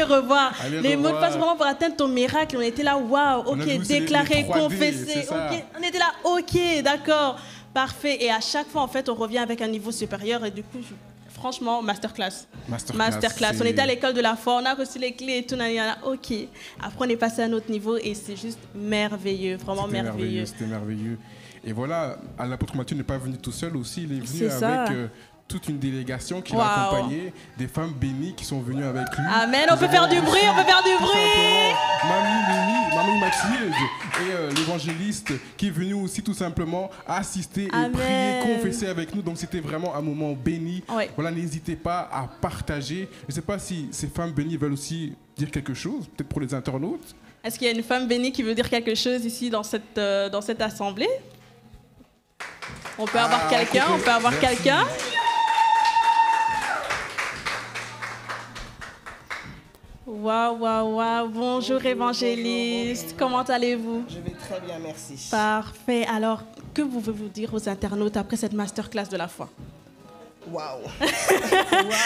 revoir. Les mots de passe vraiment pour atteindre ton miracle. On était là, waouh, ok, déclarer, confesser. Okay. On était là, ok, d'accord, parfait. Et à chaque fois, en fait, on revient avec un niveau supérieur. Et du coup, franchement, masterclass. On était à l'école de la foi, on a reçu les clés et tout, ok. Après, on est passé à un autre niveau et c'est juste merveilleux, vraiment merveilleux. C'était merveilleux. Et voilà, l'apôtre Matthieu n'est pas venu tout seul aussi, il est venu avec toute une délégation qui l'a accompagné, des femmes bénies qui sont venues avec lui. Amen, on peut faire du bruit. Mamie Mathilde et l'évangéliste qui est venu aussi tout simplement assister et prier, confesser avec nous. Donc c'était vraiment un moment béni. Ouais. Voilà, n'hésitez pas à partager. Je ne sais pas si ces femmes bénies veulent aussi dire quelque chose, peut-être pour les internautes. Est-ce qu'il y a une femme bénie qui veut dire quelque chose ici dans cette assemblée? On peut avoir quelqu'un. Waouh. Bonjour évangéliste. Comment allez-vous? Je vais très bien, merci. Parfait. Alors, que pouvez-vous dire aux internautes après cette masterclass de la foi? Waouh.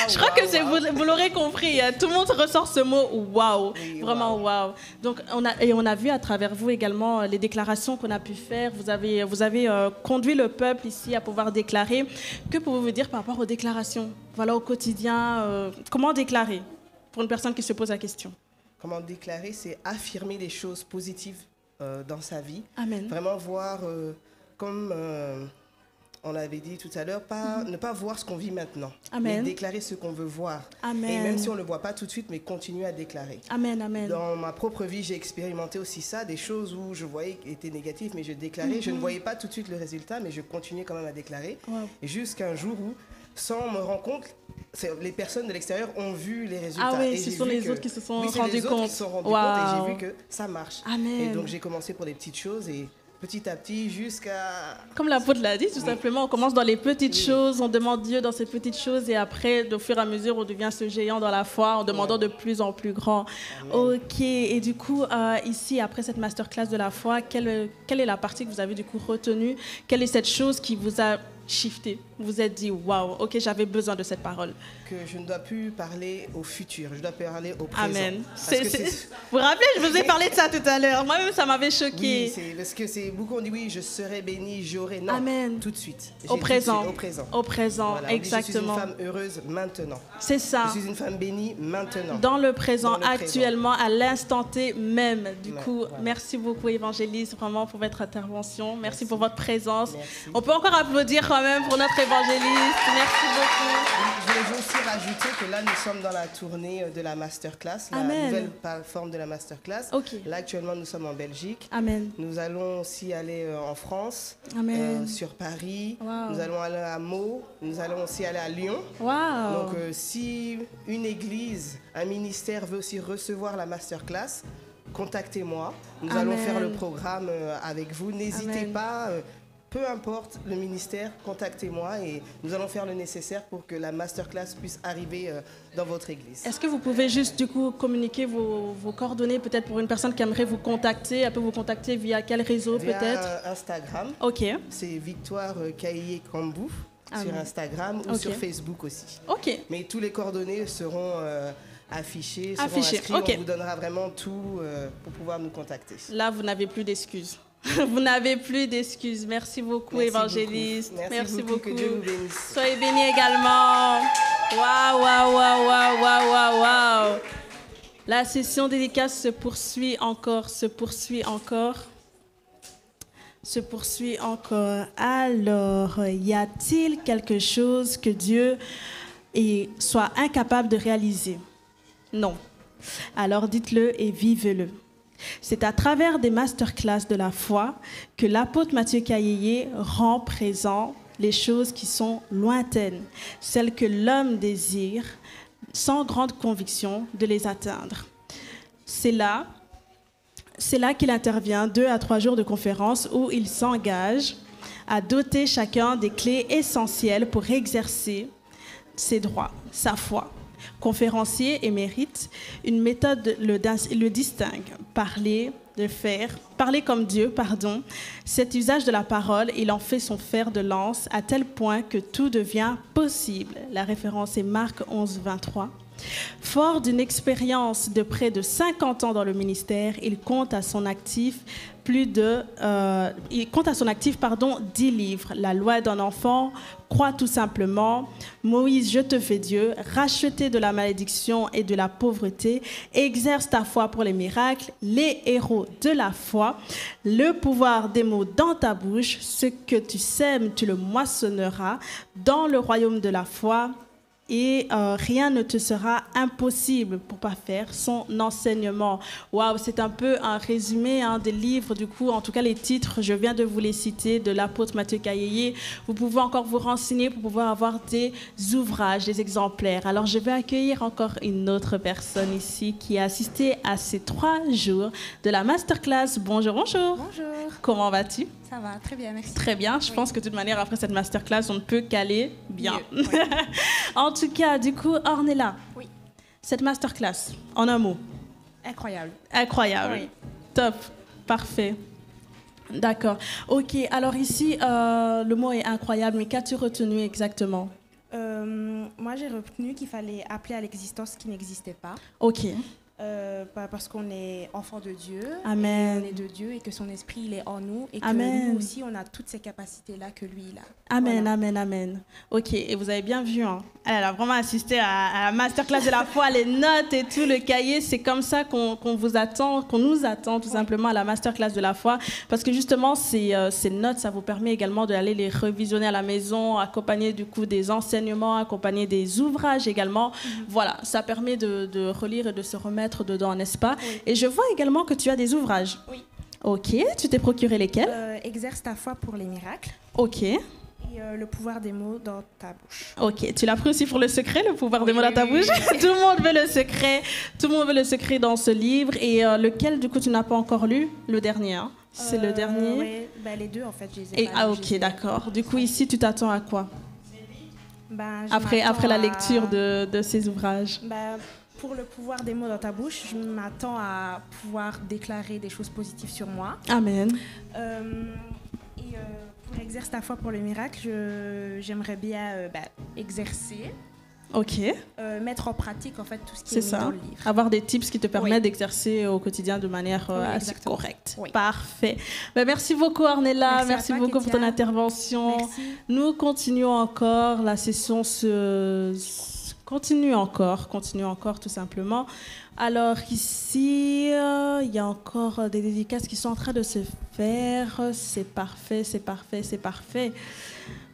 Je crois que vous l'aurez compris. Tout le monde ressort ce mot waouh. Oui, vraiment waouh. Donc, on a vu à travers vous également les déclarations qu'on a pu faire. Vous avez conduit le peuple ici à pouvoir déclarer. Que pouvez-vous dire par rapport aux déclarations? Voilà, au quotidien, comment déclarer? Pour une personne qui se pose la question. Comment déclarer, c'est affirmer des choses positives dans sa vie. Amen. Vraiment voir, comme on l'avait dit tout à l'heure, ne pas voir ce qu'on vit maintenant. Amen. Mais déclarer ce qu'on veut voir. Amen. Et même si on ne le voit pas tout de suite, mais continuer à déclarer. Amen. Dans ma propre vie, j'ai expérimenté aussi ça, des choses où je voyais qui étaient négatives, mais je déclarais. Je ne voyais pas tout de suite le résultat, mais je continuais quand même à déclarer. Wow. Et jusqu'à un jour où, sans me rendre compte, les personnes de l'extérieur ont vu les résultats. Ah oui, ce sont les autres qui se sont rendus compte. Qui se sont rendus compte et j'ai vu que ça marche. Amen. Et donc j'ai commencé pour des petites choses et petit à petit jusqu'à... Comme l'apôtre l'a dit, tout simplement, on commence dans les petites choses, on demande Dieu dans ces petites choses et après, au fur et à mesure, on devient ce géant dans la foi en demandant de plus en plus grand. Amen. Ok, et du coup, ici, après cette masterclass de la foi, quelle est la partie que vous avez du coup retenue? Quelle est cette chose qui vous a shifté? Vous vous êtes dit, waouh, ok, j'avais besoin de cette parole. Que je ne dois plus parler au futur, je dois parler au présent. Amen. Vous vous rappelez, je vous ai parlé de ça tout à l'heure. Moi-même, ça m'avait choqué. Oui, parce que beaucoup ont dit, oui, je serai bénie, j'aurai. Non, Amen. Tout de suite. Au présent. Au présent, voilà, exactement. Je suis une femme heureuse maintenant. C'est ça. Je suis une femme bénie maintenant. Dans le présent, actuellement, à l'instant T même. Du coup, voilà. Merci beaucoup, évangéliste, vraiment pour votre intervention. Merci pour votre présence. Merci. On peut encore applaudir quand même pour notre évangéliste. Merci beaucoup. Je voulais aussi rajouter que là, nous sommes dans la tournée de la masterclass, la nouvelle forme de la masterclass. Okay. Là, actuellement, nous sommes en Belgique. Amen. Nous allons aussi aller en France, sur Paris. Wow. Nous allons aller à Meaux. Nous allons aussi aller à Lyon. Wow. Donc, si une église, un ministère veut aussi recevoir la masterclass, contactez-moi. Nous allons faire le programme avec vous. N'hésitez pas. Peu importe le ministère, contactez-moi et nous allons faire le nécessaire pour que la masterclass puisse arriver dans votre église. Est-ce que vous pouvez juste du coup communiquer vos coordonnées peut-être pour une personne qui aimerait vous contacter? Elle peut vous contacter via quel réseau peut-être? Instagram. Ok. C'est Victoire Kaye Kambou sur Instagram ou sur Facebook aussi. Ok. Mais tous les coordonnées seront affichées, seront inscrits. Okay. On vous donnera vraiment tout pour pouvoir nous contacter. Là, vous n'avez plus d'excuses. Vous n'avez plus d'excuses. Merci beaucoup, évangéliste. Merci beaucoup. Que Dieu vous bénisse. Soyez bénis également. Waouh. La session dédicace se poursuit encore. Alors, y a-t-il quelque chose que Dieu soit incapable de réaliser? Non. Alors dites-le et vivez-le. C'est à travers des masterclass de la foi que l'apôtre Mathieu Kayeye rend présent les choses qui sont lointaines, celles que l'homme désire, sans grande conviction, de les atteindre. C'est là qu'il intervient 2 à 3 jours de conférence où il s'engage à doter chacun des clés essentielles pour exercer ses droits, sa foi. Conférencier émérite, une méthode le distingue. Parler comme Dieu, cet usage de la parole, il en fait son fer de lance à tel point que tout devient possible. La référence est Marc 11, 23. Fort d'une expérience de près de 50 ans dans le ministère, il compte à son actif 10 livres. La loi d'un enfant, Crois tout simplement, Moïse, je te fais Dieu, racheté de la malédiction et de la pauvreté, exerce ta foi pour les miracles, les héros de la foi, le pouvoir des mots dans ta bouche, ce que tu sèmes, tu le moissonneras dans le royaume de la foi. Et rien ne te sera impossible pour pas faire son enseignement. Waouh, c'est un peu un résumé des livres, du coup, en tout cas les titres, je viens de vous les citer, de l'apôtre Mathieu Kayeye. Vous pouvez encore vous renseigner pour pouvoir avoir des ouvrages, des exemplaires. Alors, je vais accueillir encore une autre personne ici qui a assisté à ces 3 jours de la masterclass. Bonjour, bonjour. Bonjour. Comment vas-tu? Ça va, très bien, merci. Très bien, je pense que de toute manière, après cette masterclass, on ne peut qu'aller bien. Oui. En tout cas, du coup, Ornella, oui. Cette masterclass, en un mot. Incroyable. Incroyable. Oui. Top, parfait. D'accord. Ok, alors ici, le mot est incroyable, mais qu'as-tu retenu exactement? Moi, j'ai retenu qu'il fallait appeler à l'existence ce qui n'existait pas. Ok. Parce qu'on est enfant de Dieu, Amen. On est de Dieu et que son esprit il est en nous et Amen. Que nous aussi on a toutes ces capacités-là que lui il a. Amen, voilà. Amen, Amen. Ok, et vous avez bien vu, hein. Elle a vraiment assisté à la masterclass de la foi, les notes et tout, le cahier, c'est comme ça qu'on vous attend, qu'on nous attend tout simplement à la masterclass de la foi, parce que justement ces notes, ça vous permet également d'aller les revisionner à la maison, accompagner du coup des enseignements, accompagner des ouvrages également. Voilà, ça permet de relire et de se remettre dedans, n'est-ce pas? Oui. Et je vois également que tu as des ouvrages. Oui. Ok, tu t'es procuré lesquels? Exerce ta foi pour les miracles. Ok. Et le pouvoir des mots dans ta bouche. Ok, tu l'as pris aussi pour le secret, le pouvoir des mots dans ta bouche? Tout le monde veut le secret. Tout le monde veut le secret dans ce livre. Et lequel, du coup, tu n'as pas encore lu? Le dernier, hein? C'est le dernier? Oui, les deux, en fait, je les ai pas lus. Ok, d'accord. Du coup, ici, tu t'attends à quoi? Après la lecture de ces ouvrages? Pour le pouvoir des mots dans ta bouche, je m'attends à pouvoir déclarer des choses positives sur moi. Amen. Pour exercer ta foi pour le miracle, j'aimerais bien exercer. Ok. Mettre en pratique en fait tout ce qui est mis dans le livre. Avoir des tips qui te permettent d'exercer au quotidien de manière assez correcte. Oui. Parfait. Merci beaucoup Ornella, merci beaucoup pour ton intervention. Merci. Nous continuons encore, la session continue encore tout simplement. Alors ici, il y a encore des dédicaces qui sont en train de se faire. C'est parfait, c'est parfait, c'est parfait.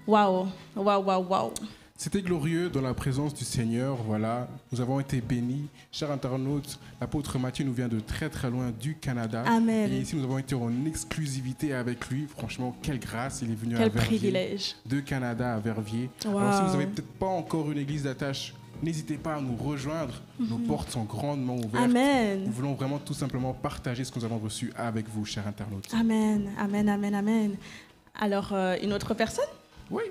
Waouh, waouh, waouh, waouh. C'était glorieux dans la présence du Seigneur, voilà. Nous avons été bénis. Chers internautes, l'apôtre Mathieu nous vient de très très loin du Canada. Amen. Et ici, nous avons été en exclusivité avec lui. Franchement, quelle grâce, il est venu quel à Verviers. Privilège. De Canada à Verviers. Wow. Alors si vous n'avez peut-être pas encore une église d'attache, n'hésitez pas à nous rejoindre. Nos portes sont grandement ouvertes. Amen. Nous voulons vraiment tout simplement partager ce que nous avons reçu avec vous, chers internautes. Amen, amen, amen, amen. Alors, une autre personne? Oui.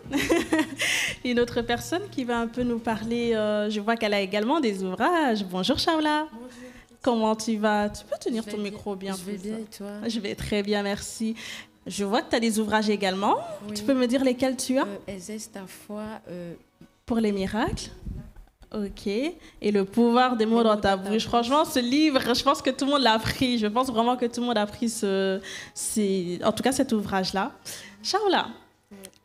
Une autre personne qui va un peu nous parler. Je vois qu'elle a également des ouvrages. Bonjour Shaula. Bonjour. Comment tu vas? Tu peux tenir ton micro bien? Je vais bien et toi? Je vais très bien, merci. Je vois que tu as des ouvrages également. Oui. Tu peux me dire lesquels tu as? Exerce ta foi. Pour les miracles. Ok. Et le pouvoir des mots dans ta bouche. Franchement, ce livre, je pense que tout le monde l'a pris. Je pense vraiment que tout le monde a pris en tout cas cet ouvrage-là. Shaula.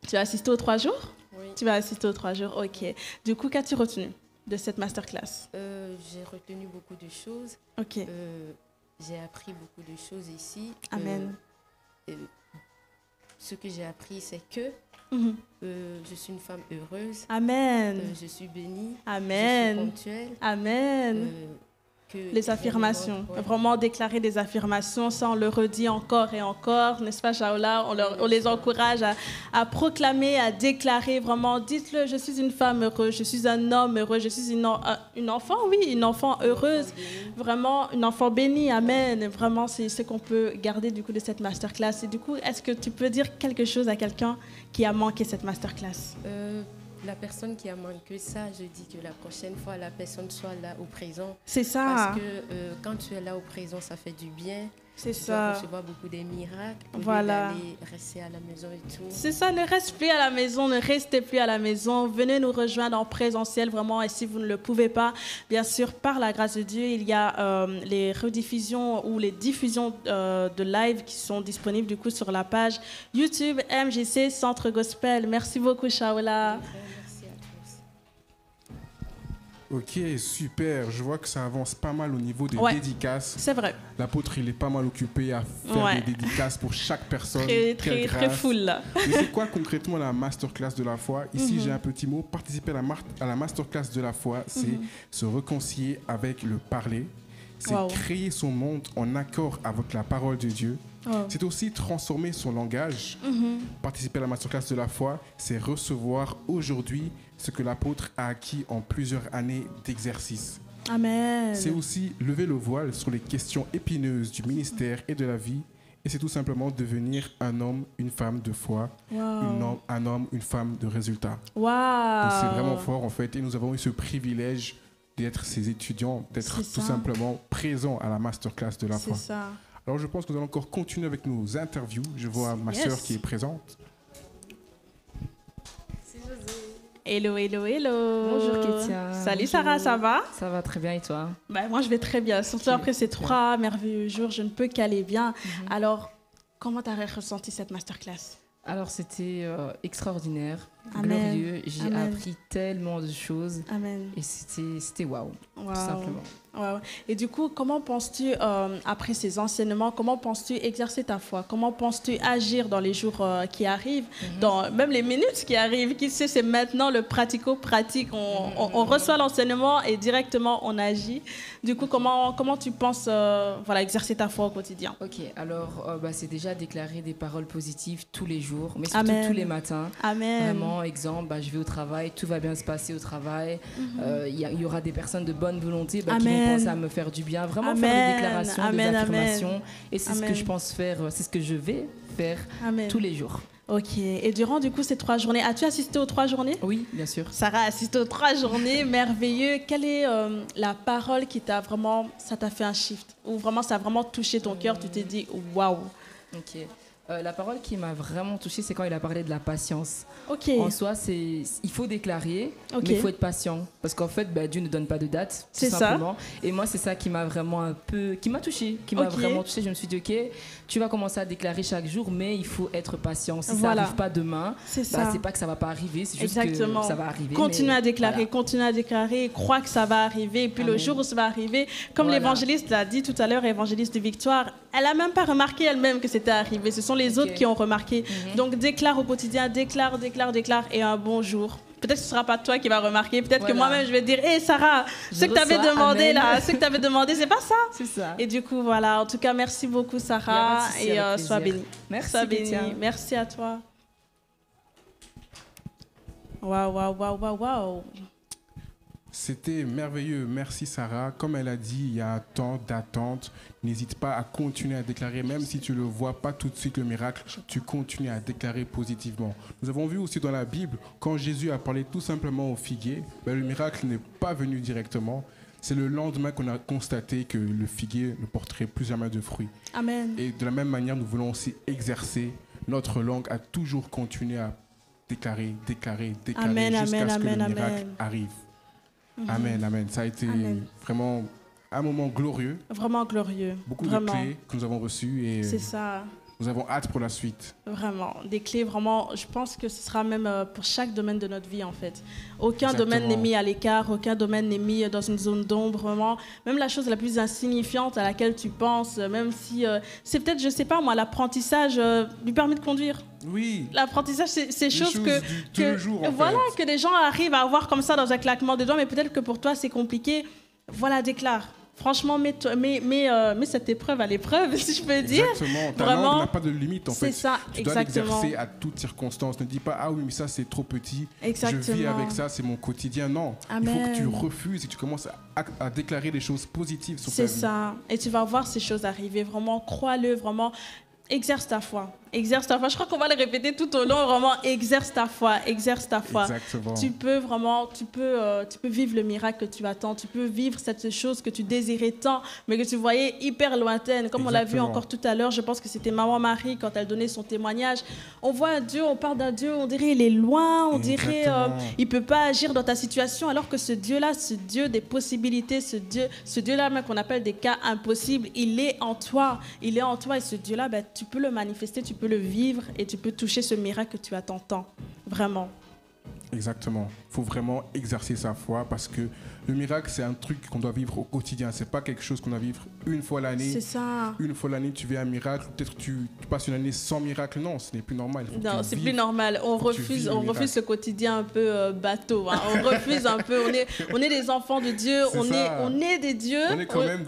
Tu vas assister aux 3 jours? Oui. Tu vas assister aux 3 jours, ok. Du coup, qu'as-tu retenu de cette masterclass? J'ai retenu beaucoup de choses. Ok. J'ai appris beaucoup de choses ici. Amen. Ce que j'ai appris, c'est que je suis une femme heureuse. Amen. Je suis bénie. Amen. Je suis ponctuelle. Amen. Les affirmations. Vraiment déclarer des affirmations. Ça, on le redit encore et encore. N'est-ce pas, Shaola? On les encourage à proclamer, à déclarer. Vraiment, dites-le, je suis une femme heureuse, je suis un homme heureux, je suis une enfant, oui, une enfant heureuse. Vraiment, une enfant bénie. Amen. Vraiment, c'est ce qu'on peut garder du coup de cette masterclass. Et du coup, est-ce que tu peux dire quelque chose à quelqu'un qui a manqué cette masterclass? La personne qui a manqué ça, je dis que la prochaine fois, la personne soit là au présent. C'est ça. Parce que quand tu es là au présent, ça fait du bien. C'est ça. Tu ça. recevoir beaucoup des miracles. Voilà. D'aller rester à la maison et tout. C'est ça, ne reste plus à la maison, ne restez plus à la maison. Venez nous rejoindre en présentiel, vraiment. Et si vous ne le pouvez pas, bien sûr, par la grâce de Dieu, il y a les rediffusions ou les diffusions de live qui sont disponibles du coup sur la page YouTube MJC Centre Gospel. Merci beaucoup, Shaola. Ok, super. Je vois que ça avance pas mal au niveau des dédicaces. C'est vrai. L'apôtre, il est pas mal occupé à faire des dédicaces pour chaque personne. Très full, là. Mais c'est quoi concrètement la masterclass de la foi? Ici, j'ai un petit mot. Participer à la masterclass de la foi, c'est se réconcilier avec le parler. C'est créer son monde en accord avec la parole de Dieu. C'est aussi transformer son langage. Participer à la masterclass de la foi, c'est recevoir aujourd'hui ce que l'apôtre a acquis en plusieurs années d'exercice. Amen. C'est aussi lever le voile sur les questions épineuses du ministère et de la vie. Et c'est tout simplement devenir un homme, une femme de foi, un homme, une femme de résultat. Wow. Donc c'est vraiment fort en fait. Et nous avons eu ce privilège d'être ces étudiants, d'être tout simplement présents à la masterclass de la foi. C'est ça. Alors je pense que nous allons encore continuer avec nos interviews. Je vois ma sœur qui est présente. Hello, hello, hello. Bonjour Kétia. Salut Sarah, ça va? Ça va très bien et toi? Moi je vais très bien, surtout après ces 3 merveilleux jours, je ne peux qu'aller bien. Alors, comment tu as ressenti cette masterclass? Alors c'était extraordinaire, glorieux, j'ai appris tellement de choses. Amen. Et c'était waouh, tout simplement. Wow. Et du coup, comment penses-tu, après ces enseignements, comment penses-tu exercer ta foi? Comment penses-tu agir dans les jours qui arrivent, dans même les minutes qui arrivent? Qui sait, c'est maintenant le pratico-pratique. On reçoit l'enseignement et directement on agit. Du coup, comment tu penses exercer ta foi au quotidien? Ok, alors c'est déjà déclarer des paroles positives tous les jours, mais surtout tous les matins. Amen. Vraiment, exemple, je vais au travail, tout va bien se passer au travail. Il y aura des personnes de bonne volonté qui vont penser à me faire du bien. Vraiment faire des déclarations, des affirmations. Et c'est ce que je pense faire, c'est ce que je vais faire tous les jours. Ok. Et durant du coup ces 3 journées, as-tu assisté aux 3 journées? Oui, bien sûr. Sarah a assisté aux 3 journées, merveilleux. Quelle est la parole qui t'a vraiment, ça t'a fait un shift? Ou vraiment ça a vraiment touché ton cœur, tu t'es dit waouh? Ok. La parole qui m'a vraiment touchée, c'est quand il a parlé de la patience. Okay. En soi, il faut déclarer, mais il faut être patient. Parce qu'en fait, Dieu ne donne pas de date, tout simplement. Et moi, c'est ça qui m'a vraiment qui m'a touchée, vraiment touchée. Je me suis dit, ok, tu vas commencer à déclarer chaque jour, mais il faut être patient. Si ça n'arrive pas demain, c'est pas que ça va pas arriver, c'est juste que ça va arriver. Continue à déclarer, continue à déclarer, crois que ça va arriver. Et puis le jour où ça va arriver, comme l'évangéliste l'a dit tout à l'heure, évangéliste de Victoire, elle n'a même pas remarqué elle-même que c'était arrivé. Ce sont les autres qui ont remarqué. Donc déclare au quotidien, déclare, et un bon jour. Peut-être que ce ne sera pas toi qui vas remarquer, peut-être que moi-même je vais dire, hé Sarah, ce que tu avais demandé là, ce que tu avais demandé, c'est pas ça. C'est ça. Et du coup, voilà, en tout cas, merci beaucoup Sarah, et sois bénie. Merci, sois bénie. Merci à toi. Waouh. C'était merveilleux. Merci Sarah. Comme elle a dit, il y a un temps d'attente. N'hésite pas à continuer à déclarer. Même si tu ne le vois pas tout de suite le miracle, tu continues à déclarer positivement. Nous avons vu aussi dans la Bible, quand Jésus a parlé tout simplement au figuier, le miracle n'est pas venu directement. C'est le lendemain qu'on a constaté que le figuier ne porterait plus jamais de fruits. Amen. Et de la même manière, nous voulons aussi exercer notre langue à toujours continuer à déclarer jusqu'à ce que le miracle arrive. Amen. Ça a été vraiment un moment glorieux. Vraiment glorieux. Beaucoup de clés que nous avons reçues et c'est ça. Nous avons hâte pour la suite. Vraiment, des clés vraiment, je pense que ce sera même pour chaque domaine de notre vie en fait. Aucun domaine n'est mis à l'écart, aucun domaine n'est mis dans une zone d'ombre, vraiment. Même la chose la plus insignifiante à laquelle tu penses, même si c'est peut-être, je sais pas moi, l'apprentissage du permis de conduire. Oui. L'apprentissage, c'est choses que fait. Que les gens arrivent à avoir comme ça dans un claquement de doigts, mais peut-être que pour toi c'est compliqué. Voilà, déclare. Franchement, mets cette épreuve à l'épreuve, si je peux dire. Exactement. Ta langue n'a pas de limite, en fait. C'est ça, tu dois l'exercer à toutes circonstances. Ne dis pas, ah oui, mais ça, c'est trop petit. Exactement. Je vis avec ça, c'est mon quotidien. Non. Amen. Il faut que tu refuses et que tu commences à déclarer des choses positives sur ta vie. C'est ça. Et tu vas voir ces choses arriver. Vraiment, crois-le, vraiment. Exerce ta foi. Exerce ta foi. Je crois qu'on va le répéter tout au long. Vraiment, exerce ta foi. Exerce ta foi. Exactement. Tu peux vivre le miracle que tu attends. Tu peux vivre cette chose que tu désirais tant, mais que tu voyais hyper lointaine. Comme on l'a vu encore tout à l'heure, je pense que c'était Maman Marie quand elle donnait son témoignage. On voit un Dieu, on parle d'un Dieu, on dirait il est loin, on dirait il peut pas agir dans ta situation, alors que ce Dieu-là, ce Dieu des possibilités, ce Dieu-là même qu'on appelle des cas impossibles, il est en toi. Il est en toi et ce Dieu-là, ben, tu peux le manifester, tu peux le vivre et tu peux toucher ce miracle que tu attends tant. Vraiment. Exactement. Il faut vraiment exercer sa foi parce que le miracle, c'est un truc qu'on doit vivre au quotidien. C'est pas quelque chose qu'on doit vivre une fois l'année. C'est ça. Une fois l'année, tu vis un miracle. Peut-être tu passes une année sans miracle. Non, ce n'est plus normal. Non, c'est plus normal. On refuse ce quotidien un peu bateau. Hein. On refuse un peu. On est des enfants de Dieu. On est des dieux.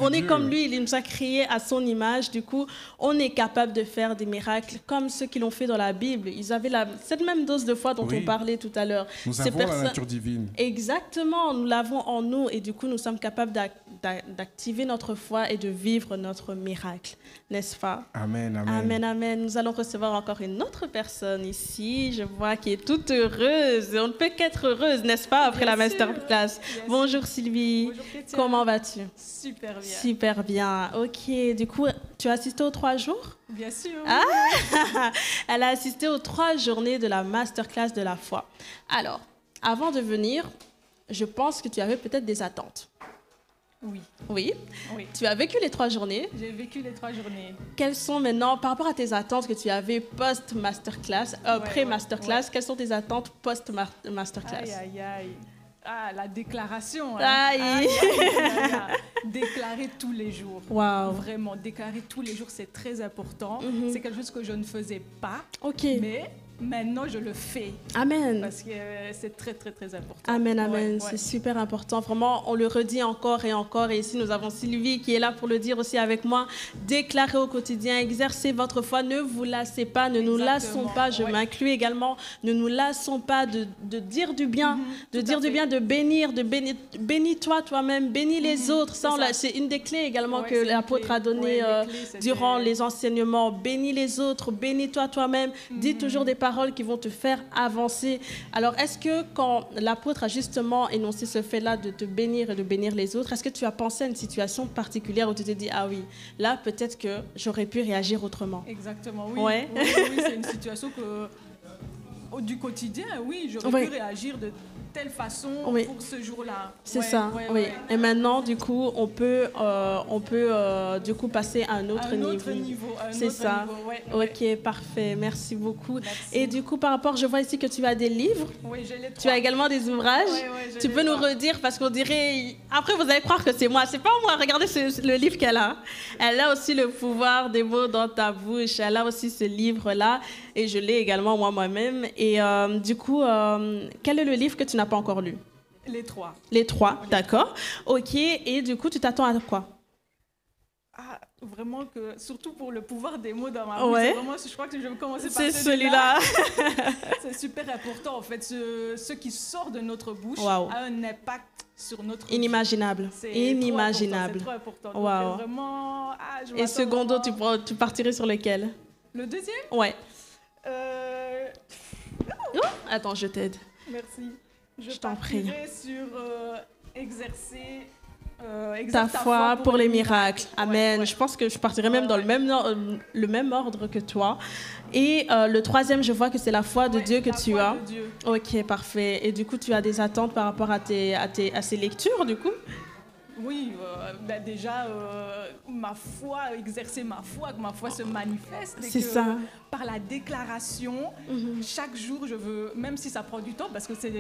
On est comme lui. Il nous a créés à son image. Du coup, on est capable de faire des miracles comme ceux qui l'ont fait dans la Bible. Ils avaient cette même dose de foi dont on parlait tout à l'heure. Nous avons la nature divine. Exactement, nous l'avons en nous et du coup, nous sommes capables d'activer notre foi et de vivre notre miracle, n'est-ce pas? Amen, amen. Amen, amen. Nous allons recevoir encore une autre personne ici, je vois, qui est toute heureuse. On ne peut qu'être heureuse, n'est-ce pas, après la masterclass. Bonjour Sylvie. Bonjour Kétia. Comment vas-tu? Super bien. Super bien, ok. Du coup, tu as assisté aux 3 jours? Bien sûr. Ah Elle a assisté aux 3 journées de la masterclass de la foi. Alors, avant de venir, je pense que tu avais peut-être des attentes. Oui. Oui. Tu as vécu les 3 journées. J'ai vécu les 3 journées. Quelles sont maintenant, par rapport à tes attentes que tu avais post-masterclass, pré-masterclass, quelles sont tes attentes post-masterclass? Aïe, aïe, aïe. Ah, la déclaration. Hein. Aïe. Déclarer tous les jours. Wow. Vraiment, déclarer tous les jours, c'est très important. C'est quelque chose que je ne faisais pas. Ok. Mais maintenant, je le fais. Amen. Parce que c'est très, très, très important. Amen, amen. C'est super important. Vraiment, on le redit encore et encore. Et ici, nous avons Sylvie qui est là pour le dire aussi avec moi. Déclarez au quotidien, exercez votre foi. Ne vous lassez pas, ne nous lassons pas. Je m'inclus également. Ne nous lassons pas de dire du bien, de bénir, bénis-toi toi-même, bénis les autres. Ça, c'est une des clés également que l'apôtre a donné durant les enseignements. Bénis les autres, bénis-toi toi-même. Dis toujours des paroles qui vont te faire avancer. Alors, est-ce que quand l'apôtre a justement énoncé ce fait-là de te bénir et de bénir les autres, est-ce que tu as pensé à une situation particulière où tu t'es dit, ah oui, là, peut-être que j'aurais pu réagir autrement? Exactement, oui. Ouais. Oui, c'est une situation que, du quotidien, oui, j'aurais pu réagir de telle façon pour ce jour-là. C'est ça, oui. Et maintenant, du coup, on peut du coup passer à un autre niveau. C'est ça. Ok, parfait. Merci beaucoup. Merci. Et du coup, par rapport, je vois ici que tu as des livres. Oui, j'ai les 3. Tu as également des ouvrages. Tu peux nous redire parce qu'on dirait. Après, vous allez croire que c'est moi. C'est pas moi. Regardez le livre qu'elle a. Elle a aussi le pouvoir des mots dans ta bouche. Elle a aussi ce livre-là. Et je l'ai également moi-même. Et du coup, quel est le livre que tu n'as pas encore lu? Les 3. Les 3, d'accord. Ok, et du coup, tu t'attends à quoi? Vraiment que, surtout pour le pouvoir des mots dans ma bouche, vraiment, je crois que je vais commencer par celui-là. C'est super important, en fait. Ce qui sort de notre bouche a un impact sur notre vie. Inimaginable. Inimaginable. C'est trop important. Wow. Donc, vraiment, et secondo, tu partirais sur lequel? Le deuxième? Ouais. Attends, je t'aide. Merci. Je t'en prie. Sur exercer ta foi pour les miracles. Amen. Je pense que je partirais même dans le même ordre que toi. Et le 3e, je vois que c'est la foi de Dieu que tu as. Ok, parfait. Et du coup, tu as des attentes par rapport à ces lectures, du coup? Oui, déjà, ma foi, exercer ma foi, que ma foi se manifeste. C'est ça. Par la déclaration, chaque jour, je veux, même si ça prend du temps, parce que c'est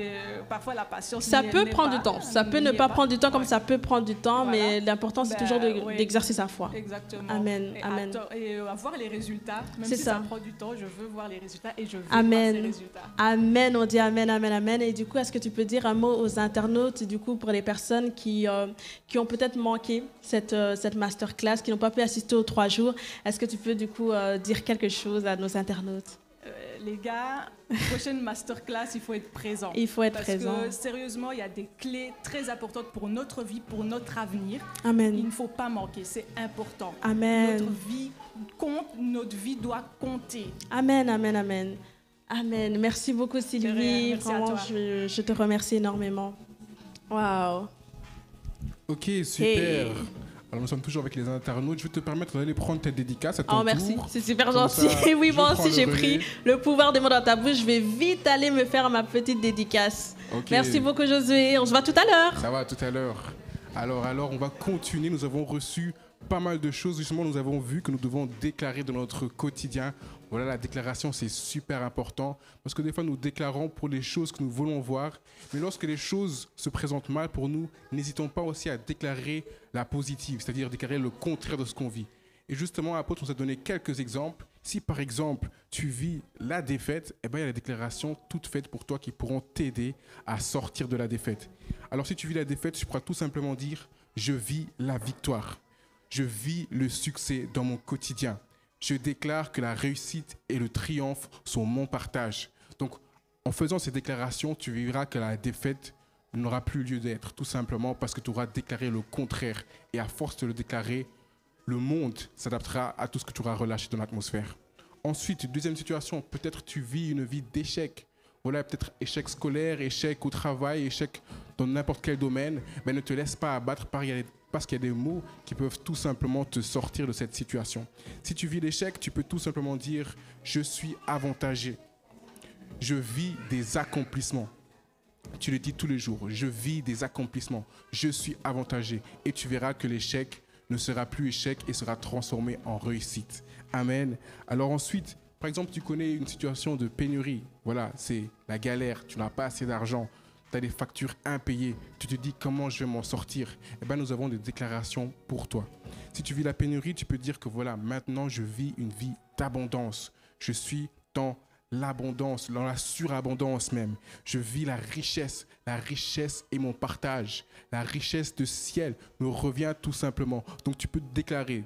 parfois la patience. Ça peut prendre du temps. Ça peut ne pas prendre du temps comme ça peut prendre du temps, mais l'important, c'est toujours d'exercer sa foi. Exactement. Amen. Amen. Et avoir les résultats, même si ça prend du temps, je veux voir les résultats et je veux voir ces résultats. Amen. On dit amen, amen, amen. Et du coup, est-ce que tu peux dire un mot aux internautes, du coup, pour les personnes qui ont ont peut-être manqué cette masterclass, qui n'ont pas pu assister aux 3 jours. Est-ce que tu peux du coup dire quelque chose à nos internautes? Les gars, prochaine masterclass, il faut être présent. Il faut être présent. Parce que sérieusement, il y a des clés très importantes pour notre vie, pour notre avenir. Amen. Il ne faut pas manquer, c'est important. Amen. Notre vie compte, notre vie doit compter. Amen, amen, amen. Amen. Merci beaucoup, Sylvie. Merci vraiment, à toi. je te remercie énormément. Waouh. Ok, super. Hey. Alors nous sommes toujours avec les internautes. Je vais te permettre d'aller prendre tes dédicaces à ton tour. Merci, c'est super gentil. Oui, moi aussi j'ai pris le pouvoir des mots dans ta bouche. Je vais vite aller me faire ma petite dédicace. Okay. Merci beaucoup Josué. On se voit tout à l'heure. Ça va, tout à l'heure. Alors, on va continuer. Nous avons reçu pas mal de choses. Justement, nous avons vu que nous devons déclarer dans notre quotidien. Voilà, la déclaration, c'est super important. Parce que des fois, nous déclarons pour les choses que nous voulons voir. Mais lorsque les choses se présentent mal pour nous, n'hésitons pas aussi à déclarer la positive, c'est-à-dire déclarer le contraire de ce qu'on vit. Et justement, l'apôtre nous a donné quelques exemples. Si par exemple, tu vis la défaite, eh ben, il y a des déclarations toutes faites pour toi qui pourront t'aider à sortir de la défaite. Alors si tu vis la défaite, tu pourras tout simplement dire « Je vis la victoire. Je vis le succès dans mon quotidien. Je déclare que la réussite et le triomphe sont mon partage. » Donc, en faisant ces déclarations, tu verras que la défaite n'aura plus lieu d'être, tout simplement parce que tu auras déclaré le contraire. Et à force de le déclarer, le monde s'adaptera à tout ce que tu auras relâché dans l'atmosphère. Ensuite, deuxième situation, peut-être tu vis une vie d'échec. Voilà, peut-être échec scolaire, échec au travail, échec dans n'importe quel domaine. Mais ne te laisse pas abattre parce qu'il y a des mots qui peuvent tout simplement te sortir de cette situation. Si tu vis l'échec, tu peux tout simplement dire « Je suis avantagé. Je vis des accomplissements. » Tu le dis tous les jours. « Je vis des accomplissements. Je suis avantagé. » Et tu verras que l'échec ne sera plus échec et sera transformé en réussite. Amen. Alors ensuite, par exemple, tu connais une situation de pénurie. Voilà, c'est la galère. Tu n'as pas assez d'argent. Tu as des factures impayées. Tu te dis comment je vais m'en sortir. Eh bien, nous avons des déclarations pour toi. Si tu vis la pénurie, tu peux dire que voilà, maintenant je vis une vie d'abondance. Je suis dans l'abondance, dans la surabondance même. Je vis la richesse est mon partage. La richesse du ciel me revient tout simplement. Donc tu peux déclarer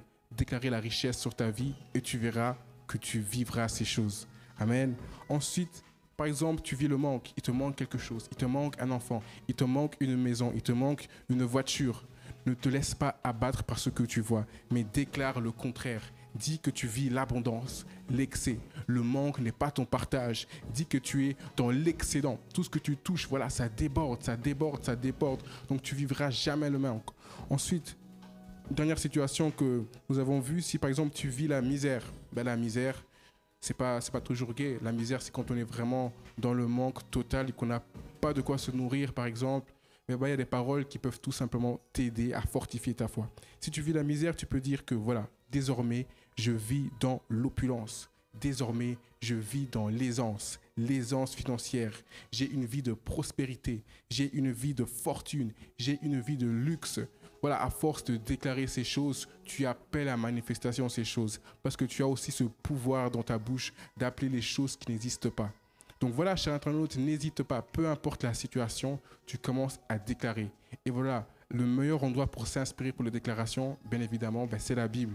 la richesse sur ta vie et tu verras que tu vivras ces choses. Amen. Ensuite, par exemple, tu vis le manque. Il te manque quelque chose. Il te manque un enfant. Il te manque une maison. Il te manque une voiture. Ne te laisse pas abattre par ce que tu vois, mais déclare le contraire. Dis que tu vis l'abondance, l'excès. Le manque n'est pas ton partage. Dis que tu es dans l'excédent. Tout ce que tu touches, voilà, ça déborde, ça déborde, ça déborde. Donc tu vivras jamais le manque. Ensuite, dernière situation que nous avons vue, si par exemple tu vis la misère, ben la misère, c'est pas toujours gai. La misère, c'est quand on est vraiment dans le manque total et qu'on n'a pas de quoi se nourrir, par exemple. Mais ben, y a des paroles qui peuvent tout simplement t'aider à fortifier ta foi. Si tu vis la misère, tu peux dire que voilà, désormais, je vis dans l'opulence. Désormais, je vis dans l'aisance financière. J'ai une vie de prospérité. J'ai une vie de fortune. J'ai une vie de luxe. Voilà, à force de déclarer ces choses, tu appelles à manifestation ces choses. Parce que tu as aussi ce pouvoir dans ta bouche d'appeler les choses qui n'existent pas. Donc voilà, cher internaute, n'hésite pas. Peu importe la situation, tu commences à déclarer. Et voilà, le meilleur endroit pour s'inspirer pour les déclarations, bien évidemment, c'est la Bible.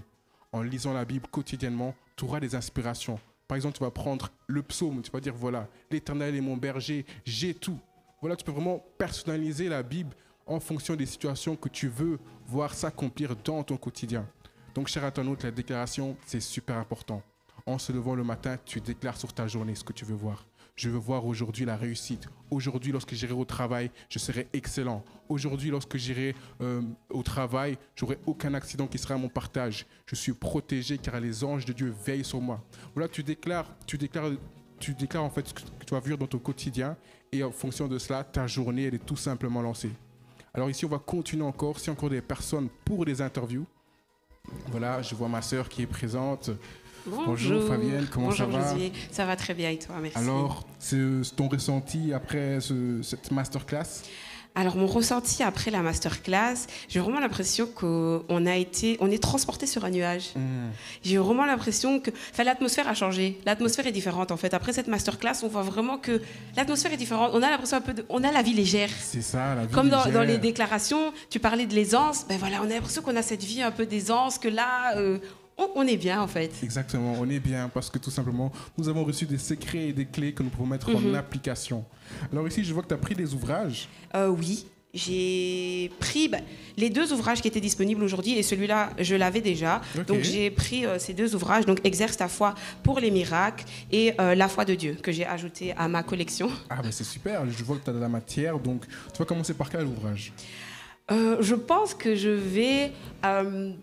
En lisant la Bible quotidiennement, tu auras des inspirations. Par exemple, tu vas prendre le psaume, tu vas dire, voilà, l'Éternel est mon berger, j'ai tout. Voilà, tu peux vraiment personnaliser la Bible en fonction des situations que tu veux voir s'accomplir dans ton quotidien. Donc, cher internaute, la déclaration, c'est super important. En se levant le matin, tu déclares sur ta journée ce que tu veux voir. Je veux voir aujourd'hui la réussite. Aujourd'hui, lorsque j'irai au travail, je serai excellent. Aujourd'hui, lorsque j'irai au travail, j'aurai aucun accident qui sera à mon partage. Je suis protégé car les anges de Dieu veillent sur moi. Voilà, tu déclares en fait ce que tu vas vivre dans ton quotidien et en fonction de cela, ta journée, elle est tout simplement lancée. Alors ici, on va continuer encore. S'il y a encore des personnes pour des interviews, voilà, je vois ma sœur qui est présente. Bonjour Fabienne, comment ça va? Bonjour Josué, ça va très bien et toi, merci. Alors, c'est ton ressenti après cette masterclass? Alors, mon ressenti après la masterclass, j'ai vraiment l'impression on est transporté sur un nuage. J'ai vraiment l'impression que l'atmosphère a changé. L'atmosphère est différente, en fait. Après cette masterclass, on voit vraiment que l'atmosphère est différente. On a l'impression on a la vie légère. C'est ça, la vie Comme légère. Dans les déclarations, tu parlais de l'aisance. Ben voilà, on a l'impression qu'on a cette vie un peu d'aisance, que là... on est bien en fait. Exactement, on est bien parce que tout simplement, nous avons reçu des secrets et des clés que nous pouvons mettre en application. Alors ici, je vois que tu as pris des ouvrages. Oui, j'ai pris les 2 ouvrages qui étaient disponibles aujourd'hui et celui-là, je l'avais déjà. Okay. Donc j'ai pris ces 2 ouvrages, donc Exerce ta foi pour les miracles et La foi de Dieu que j'ai ajouté à ma collection. Ah ben c'est super, je vois que tu as de la matière, donc tu vas commencer par quel ouvrage? Je pense que je vais... on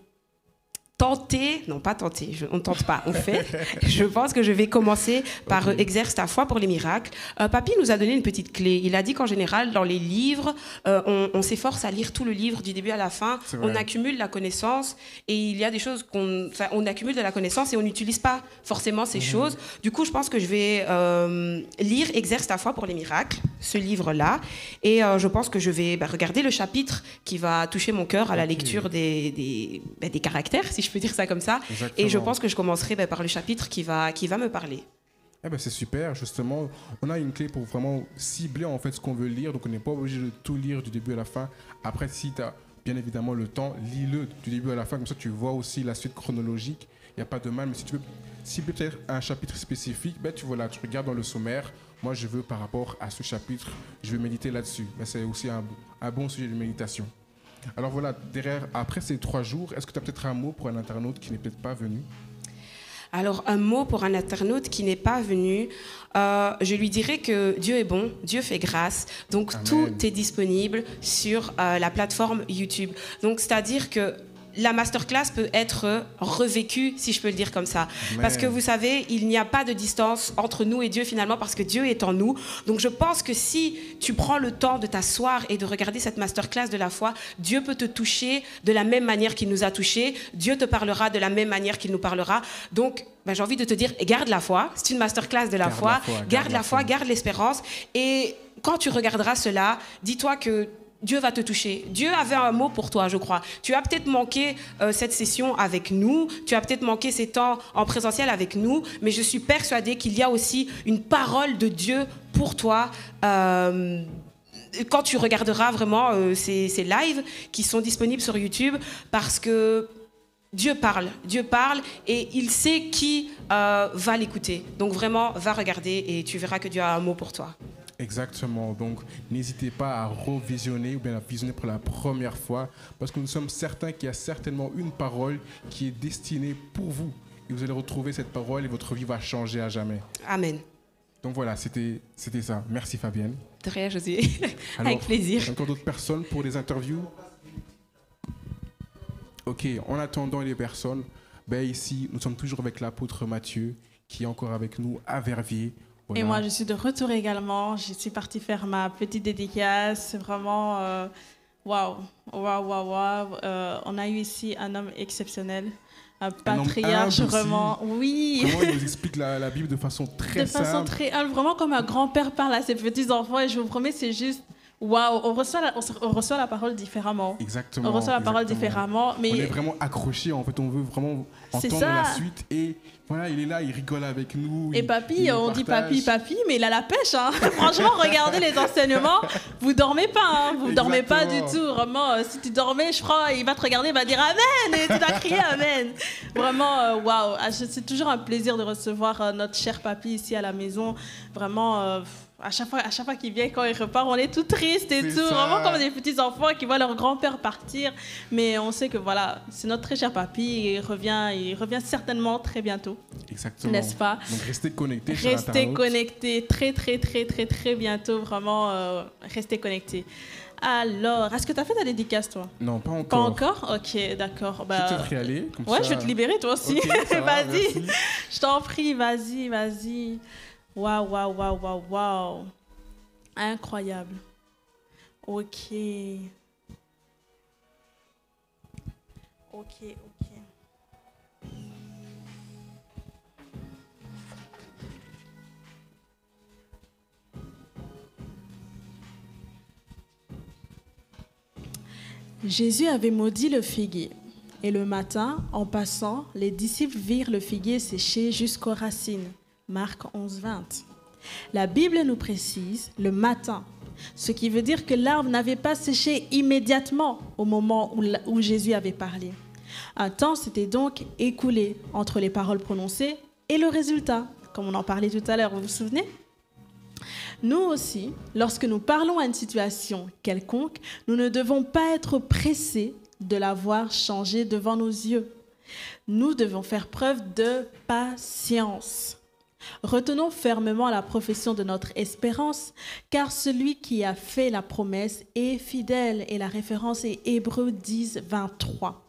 ne tente pas, on fait. Je pense que je vais commencer par Exerce ta foi pour les miracles. Papy nous a donné une petite clé. Il a dit qu'en général, dans les livres, on s'efforce à lire tout le livre du début à la fin. On accumule la connaissance et il y a des choses on accumule de la connaissance et on n'utilise pas forcément ces choses. Du coup, je pense que je vais lire Exerce ta foi pour les miracles, ce livre-là. Et je pense que je vais regarder le chapitre qui va toucher mon cœur à la lecture des caractères, si je peux dire ça comme ça. Exactement. Et je pense que je commencerai par le chapitre qui va me parler. C'est super, justement. On a une clé pour vraiment cibler en fait ce qu'on veut lire. Donc on n'est pas obligé de tout lire du début à la fin. Après, si tu as bien évidemment le temps, lis-le du début à la fin. Comme ça, tu vois aussi la suite chronologique. Il n'y a pas de mal. Mais si tu veux cibler peut-être un chapitre spécifique, tu regardes dans le sommaire. Moi, je veux par rapport à ce chapitre, je vais méditer là-dessus. C'est aussi un bon sujet de méditation. Alors voilà, après ces 3 jours, est-ce que tu as peut-être un mot pour un internaute qui n'est peut-être pas venu? Alors, un mot pour un internaute qui n'est pas venu, je lui dirais que Dieu est bon, Dieu fait grâce. Donc, Amen. Tout est disponible sur la plateforme YouTube. Donc, c'est-à-dire que la masterclass peut être revécue, si je peux le dire comme ça. Amen. Parce que vous savez, il n'y a pas de distance entre nous et Dieu finalement, parce que Dieu est en nous. Donc je pense que si tu prends le temps de t'asseoir et de regarder cette masterclass de la foi, Dieu peut te toucher de la même manière qu'il nous a touchés. Dieu te parlera de la même manière qu'il nous parlera. Donc j'ai envie de te dire, garde la foi. C'est une masterclass de la foi. Garde la foi, garde l'espérance. Et quand tu regarderas cela, dis-toi que Dieu va te toucher. Dieu avait un mot pour toi, je crois. Tu as peut-être manqué cette session avec nous, tu as peut-être manqué ces temps en présentiel avec nous, mais je suis persuadée qu'il y a aussi une parole de Dieu pour toi. Quand tu regarderas vraiment ces lives qui sont disponibles sur YouTube, parce que Dieu parle et il sait qui va l'écouter. Donc vraiment, va regarder et tu verras que Dieu a un mot pour toi. Exactement, donc n'hésitez pas à revisionner ou bien à visionner pour la première fois parce que nous sommes certains qu'il y a certainement une parole qui est destinée pour vous et vous allez retrouver cette parole et votre vie va changer à jamais. Amen. Donc voilà, c'était ça. Merci Fabienne. De rien, Josué. Avec plaisir. Encore d'autres personnes pour des interviews? Ok, en attendant les personnes, ici nous sommes toujours avec l'apôtre Mathieu qui est encore avec nous à Verviers. Et moi, je suis de retour également. Je suis partie faire ma petite dédicace. C'est vraiment waouh. On a eu ici un homme exceptionnel, un patriarche vraiment. Oui. Comment il nous explique la Bible de façon très simple. De façon très humble, vraiment comme un grand-père parle à ses petits-enfants. Et je vous promets, c'est juste... Waouh, on reçoit la parole différemment. Exactement. On reçoit la parole différemment. Mais... On est vraiment accroché, en fait, on veut vraiment entendre la suite. Et voilà, il est là, il rigole avec nous. Et papy, on dit papy, mais il a la pêche. Hein. Franchement, regardez les enseignements. Vous dormez pas, hein. Vous dormez pas du tout. Vraiment, si tu dormais, je crois, il va te regarder, il va dire Amen. Et tu vas crier Amen. Vraiment, waouh. C'est toujours un plaisir de recevoir notre cher papy ici à la maison. Vraiment... À chaque fois qu'il vient, quand il repart, on est tout triste et tout. Ça. Vraiment comme des petits-enfants qui voient leur grand-père partir. Mais on sait que voilà, c'est notre très cher papy. Il revient certainement très bientôt. Exactement. N'est-ce pas? Donc restez connectés. Restez connectés très bientôt. Vraiment, restez connectés. Alors, est-ce que tu as fait ta dédicace, toi? Non, pas encore. Pas encore? Ok, d'accord. Je vais te aller. Ouais, je vais te libérer, toi aussi. Okay, vas-y. Je t'en prie, vas-y. Waouh. Incroyable. Ok. Jésus avait maudit le figuier. Et le matin, en passant, les disciples virent le figuier séché jusqu'aux racines. Marc 11, 20. La Bible nous précise le matin, ce qui veut dire que l'arbre n'avait pas séché immédiatement au moment où Jésus avait parlé. Un temps s'était donc écoulé entre les paroles prononcées et le résultat, comme on en parlait tout à l'heure, vous vous souvenez ? Nous aussi, lorsque nous parlons à une situation quelconque, nous ne devons pas être pressés de la voir changer devant nos yeux. Nous devons faire preuve de patience. Retenons fermement la profession de notre espérance, car celui qui a fait la promesse est fidèle. Et la référence est Hébreux 10, 23.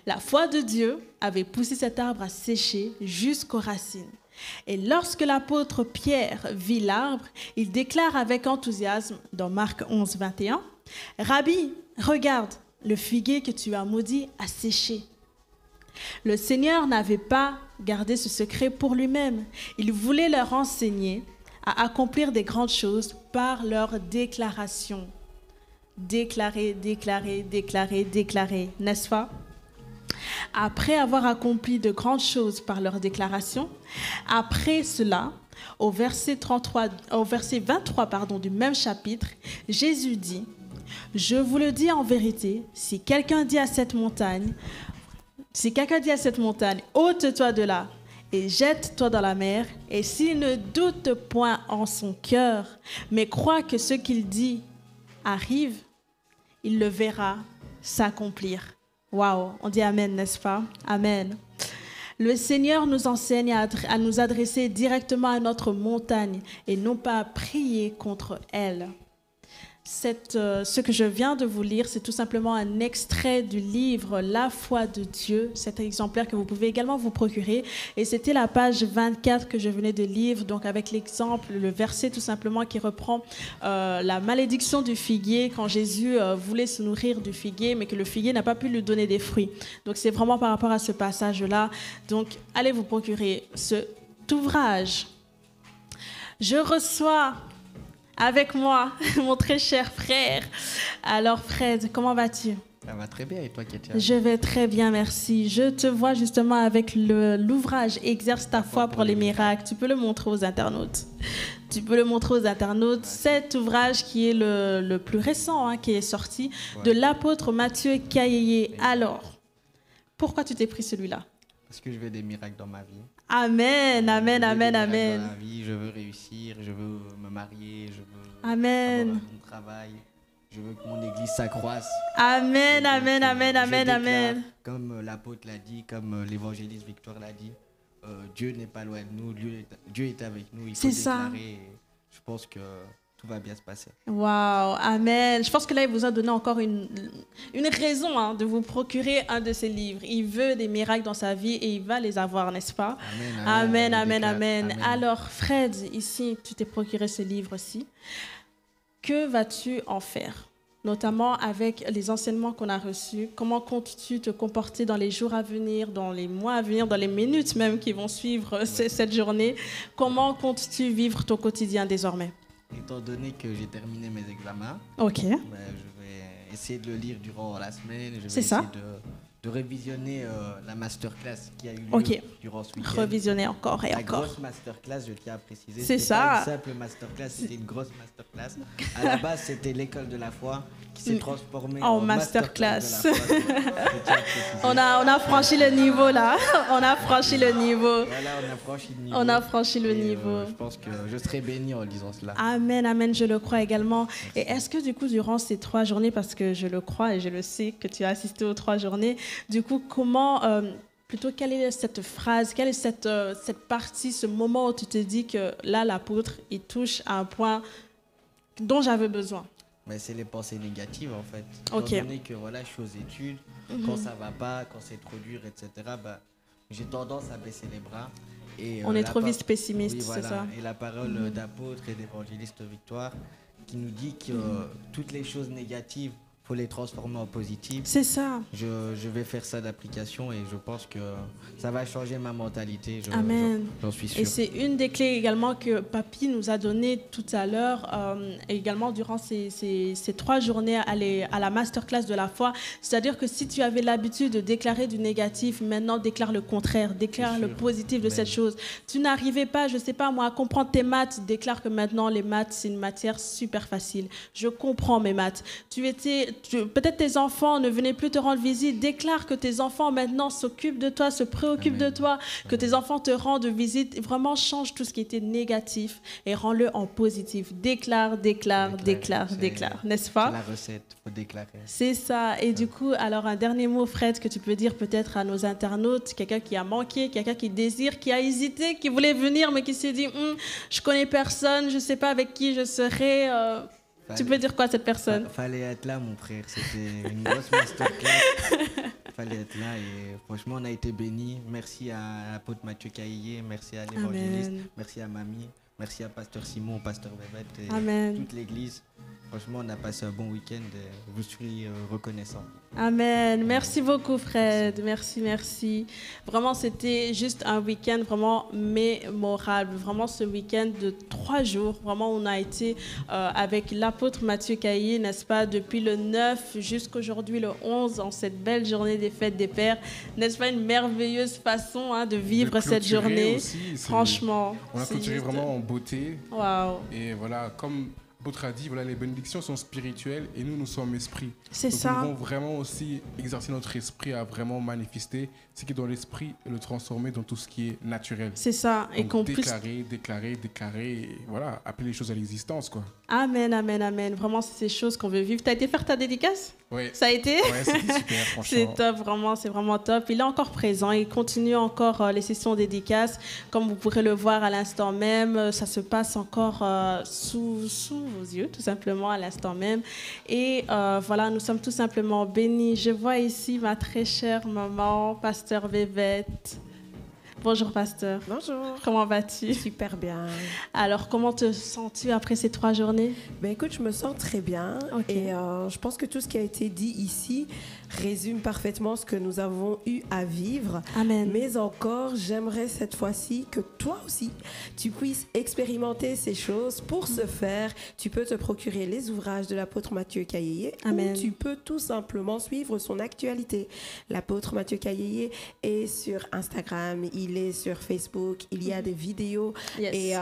La foi de Dieu avait poussé cet arbre à sécher jusqu'aux racines. Et lorsque l'apôtre Pierre vit l'arbre, il déclare avec enthousiasme dans Marc 11, 21, « Rabbi, regarde, le figuier que tu as maudit a séché. » Le Seigneur n'avait pas gardé ce secret pour lui-même. Il voulait leur enseigner à accomplir des grandes choses par leur déclaration. Déclarer, déclarer, déclarer, déclarer, n'est-ce pas ? Après avoir accompli de grandes choses par leur déclaration, après cela, au verset 23 du même chapitre, Jésus dit, « Je vous le dis en vérité, si quelqu'un dit à cette montagne, ôte-toi de là et jette-toi dans la mer, et s'il ne doute point en son cœur, mais croit que ce qu'il dit arrive, il le verra s'accomplir. » Waouh, on dit Amen, n'est-ce pas? Amen. Le Seigneur nous enseigne à nous adresser directement à notre montagne et non pas à prier contre elle. Ce que je viens de vous lire, c'est tout simplement un extrait du livre La foi de Dieu, cet exemplaire que vous pouvez également vous procurer. Et c'était la page 24 que je venais de lire, donc avec l'exemple, le verset tout simplement qui reprend la malédiction du figuier quand Jésus voulait se nourrir du figuier, mais que le figuier n'a pas pu lui donner des fruits. Donc c'est vraiment par rapport à ce passage-là. Donc allez vous procurer cet ouvrage. Je reçois avec moi mon très cher frère. Alors Fred, comment vas-tu? Ça va très bien, et toi Katia? Je vais très bien, merci. Je te vois justement avec l'ouvrage Exerce ta foi pour les miracles. Tu peux le montrer aux internautes. Cet ouvrage qui est le plus récent, qui est sorti, de l'apôtre Mathieu Kayeye. Alors, pourquoi tu t'es pris celui-là? Parce que je veux des miracles dans ma vie. Amen, amen, amen, amen. Dans ma vie, je veux réussir, je veux me marier, je veux amen. avoir un travail, je veux que mon église s'accroisse. Amen, amen, amen, amen, amen. Comme l'apôtre l'a dit, comme l'évangéliste Victoire l'a dit, Dieu n'est pas loin de nous, Dieu est avec nous. Il faut déclarer. Je pense que tout va bien se passer. Waouh, amen. Je pense que là, il vous a donné encore une raison de vous procurer un de ses livres. Il veut des miracles dans sa vie et il va les avoir, n'est-ce pas? Amen, amen, amen, amen. Alors, Fred, ici, tu t'es procuré ce livre-ci. Que vas-tu en faire? Notamment avec les enseignements qu'on a reçus. Comment comptes-tu te comporter dans les jours à venir, dans les mois à venir, dans les minutes même qui vont suivre cette journée? Comment comptes-tu vivre ton quotidien désormais? Étant donné que j'ai terminé mes examens, je vais essayer de le lire durant la semaine. Je vais essayer de révisionner la masterclass qui a eu lieu durant ce week-end. Revisionner encore et la encore. La grosse masterclass, je tiens à préciser. C'est ça. Pas une simple masterclass, c'était une grosse masterclass. À la base, c'était l'école de la foi qui s'est transformée en masterclass. On a franchi le niveau là. On a franchi le niveau. Voilà, on a franchi le niveau. Je pense que je serai béni en lisant cela. Amen, amen, je le crois également. Et est-ce que du coup, durant ces 3 journées, parce que je le crois et je le sais que tu as assisté aux 3 journées, du coup, comment, quelle est cette phrase, quelle est cette partie, ce moment où tu te dis que là, l'apôtre, il touche à un point dont j'avais besoin? Mais c'est les pensées négatives, en fait. Ok. Étant donné que voilà, je suis aux études, quand ça va pas, quand c'est trop dur, etc., j'ai tendance à baisser les bras. Et, on est trop vite pessimiste, oui, voilà. C'est ça? Et la parole d'apôtre et d'évangéliste Victoire qui nous dit que toutes les choses négatives faut les transformer en positif. C'est ça. Je vais faire ça d'application et je pense que ça va changer ma mentalité. Amen. J'en suis sûr. Et c'est une des clés également que Papy nous a donné tout à l'heure, également durant ces 3 journées à la masterclass de la foi. C'est-à-dire que si tu avais l'habitude de déclarer du négatif, maintenant déclare le contraire, déclare le positif de cette chose. Tu n'arrivais pas, je sais pas moi, à comprendre tes maths, déclare que maintenant les maths c'est une matière super facile. Je comprends mes maths. Peut-être tes enfants ne venaient plus te rendre visite, déclare que tes enfants maintenant s'occupent de toi, se préoccupent de toi, que tes enfants te rendent visite. Vraiment change tout ce qui était négatif et rends-le en positif. Déclare, n'est-ce pas? C'est la recette, faut déclarer. C'est ça. Et du coup, alors un dernier mot, Fred, que tu peux dire peut-être à nos internautes, quelqu'un qui a manqué, quelqu'un qui désire, qui a hésité, qui voulait venir mais qui s'est dit je connais personne, je sais pas avec qui je serai. Tu peux dire quoi à cette personne? Fallait être là, mon frère. C'était une grosse masterclass. Fallait être là et franchement, on a été bénis. Merci à l'apôtre Mathieu Caillé, merci à l'évangéliste, merci à Mamie, merci à Pasteur Simon, Pasteur Bébête et toute l'église. Franchement, on a passé un bon week-end et je vous suis reconnaissant. Amen. Merci beaucoup, Fred. Merci. Vraiment, c'était juste un week-end vraiment mémorable. Vraiment, ce week-end de 3 jours. Vraiment, on a été avec l'apôtre Mathieu Caillé, n'est-ce pas, depuis le 9 jusqu'aujourd'hui, le 11, en cette belle journée des fêtes des Pères. N'est-ce pas une merveilleuse façon de vivre cette journée aussi, franchement. On a clôturé vraiment en beauté. Waouh. Et voilà, comme l'autre a dit, voilà, les bénédictions sont spirituelles et nous sommes esprit. C'est ça. Nous devons vraiment aussi exercer notre esprit à vraiment manifester ce qui est dans l'esprit et le transformer dans tout ce qui est naturel. C'est ça. Donc, et qu'on déclarer, et voilà, appeler les choses à l'existence, quoi. Amen. Vraiment, c'est ces choses qu'on veut vivre. Tu as été faire ta dédicace? Oui. Ça a été? Oui, c'était super, franchement. C'est top, vraiment, c'est vraiment top. Il est encore présent, il continue encore les sessions dédicaces. Comme vous pourrez le voir à l'instant même, ça se passe encore sous vos yeux, tout simplement, à l'instant même. Et voilà, nous sommes tout simplement bénis. Je vois ici ma très chère maman, Pasteur Bébête. Bonjour, Pasteur. Bonjour. Comment vas-tu? Super bien. Alors, comment te sens-tu après ces 3 journées? Écoute, je me sens très bien. Okay. Et je pense que tout ce qui a été dit ici résume parfaitement ce que nous avons eu à vivre. Amen. Mais encore, j'aimerais cette fois-ci que toi aussi, tu puisses expérimenter ces choses. Pour ce faire, tu peux te procurer les ouvrages de l'apôtre Mathieu Caillé. Ou tu peux tout simplement suivre son actualité. L'apôtre Mathieu Caillé est sur Instagram, il est sur Facebook, il y a des vidéos et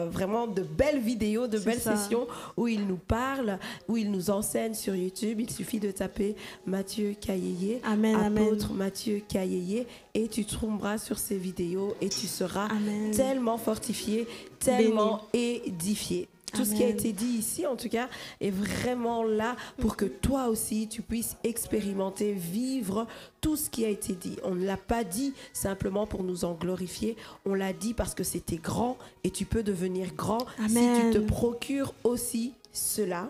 vraiment de belles vidéos, de belles sessions où il nous parle, où il nous enseigne sur YouTube. Il suffit de taper Mathieu Caillé, apôtre Mathieu Caillé, et tu tomberas sur ces vidéos et tu seras tellement fortifié, tellement édifié. Tout ce qui a été dit ici, en tout cas, est vraiment là pour que toi aussi, tu puisses expérimenter, vivre tout ce qui a été dit. On ne l'a pas dit simplement pour nous en glorifier. On l'a dit parce que c'était grand et tu peux devenir grand si tu te procures aussi cela.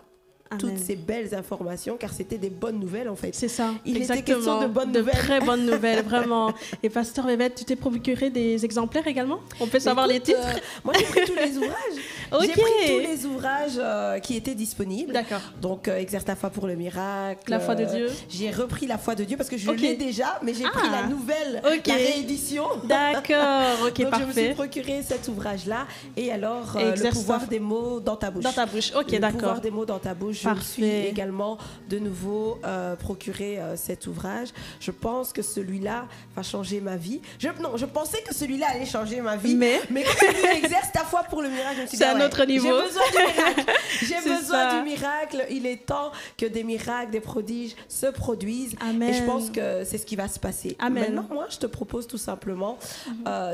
Toutes ces belles informations, car c'était des bonnes nouvelles en fait. C'est ça, Il était question de bonnes nouvelles. De très bonnes nouvelles, vraiment. Et Pasteur Bébête, tu t'es procuré des exemplaires également? On peut savoir les titres? Moi j'ai pris tous les ouvrages. J'ai pris tous les ouvrages qui étaient disponibles. D'accord. Donc Exerce ta foi pour le miracle. La foi de Dieu. J'ai repris La foi de Dieu parce que je l'ai déjà, mais j'ai pris la nouvelle, la réédition. D'accord, ok, donc, parfait. Je me suis procuré cet ouvrage-là. Et alors, le pouvoir des mots dans ta bouche. Dans ta bouche, ok, d'accord. Le pouvoir des mots dans ta bouche. Je me suis également de nouveau procuré cet ouvrage. Je pense que celui-là va changer ma vie. Je pensais que celui-là allait changer ma vie. Mais quand tu exerces ta foi pour le miracle, je me suis dit, c'est un autre niveau. J'ai besoin du miracle. J'ai besoin du miracle. Il est temps que des miracles, des prodiges se produisent. Amen. Et je pense que c'est ce qui va se passer. Amen. Maintenant, moi, je te propose tout simplement,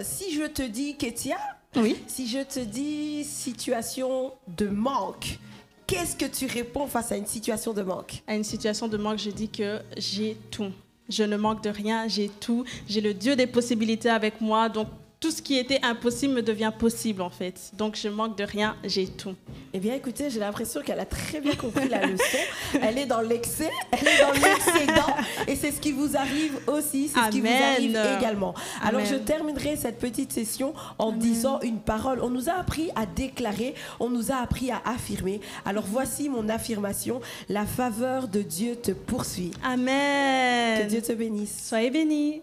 si je te dis, Kétia, si je te dis situation de manque, qu'est-ce que tu réponds face à une situation de manque? À une situation de manque, je dis que j'ai tout. Je ne manque de rien, j'ai tout. J'ai le Dieu des possibilités avec moi. Donc, tout ce qui était impossible me devient possible, en fait. Donc, je manque de rien, j'ai tout. Eh bien, écoutez, j'ai l'impression qu'elle a très bien compris la leçon. Elle est dans l'excès, elle est dans l'excédent. Et c'est ce qui vous arrive aussi, c'est ce qui vous arrive également. Alors, je terminerai cette petite session en disant une parole. On nous a appris à déclarer, on nous a appris à affirmer. Alors, voici mon affirmation. La faveur de Dieu te poursuit. Amen. Que Dieu te bénisse. Soyez bénis.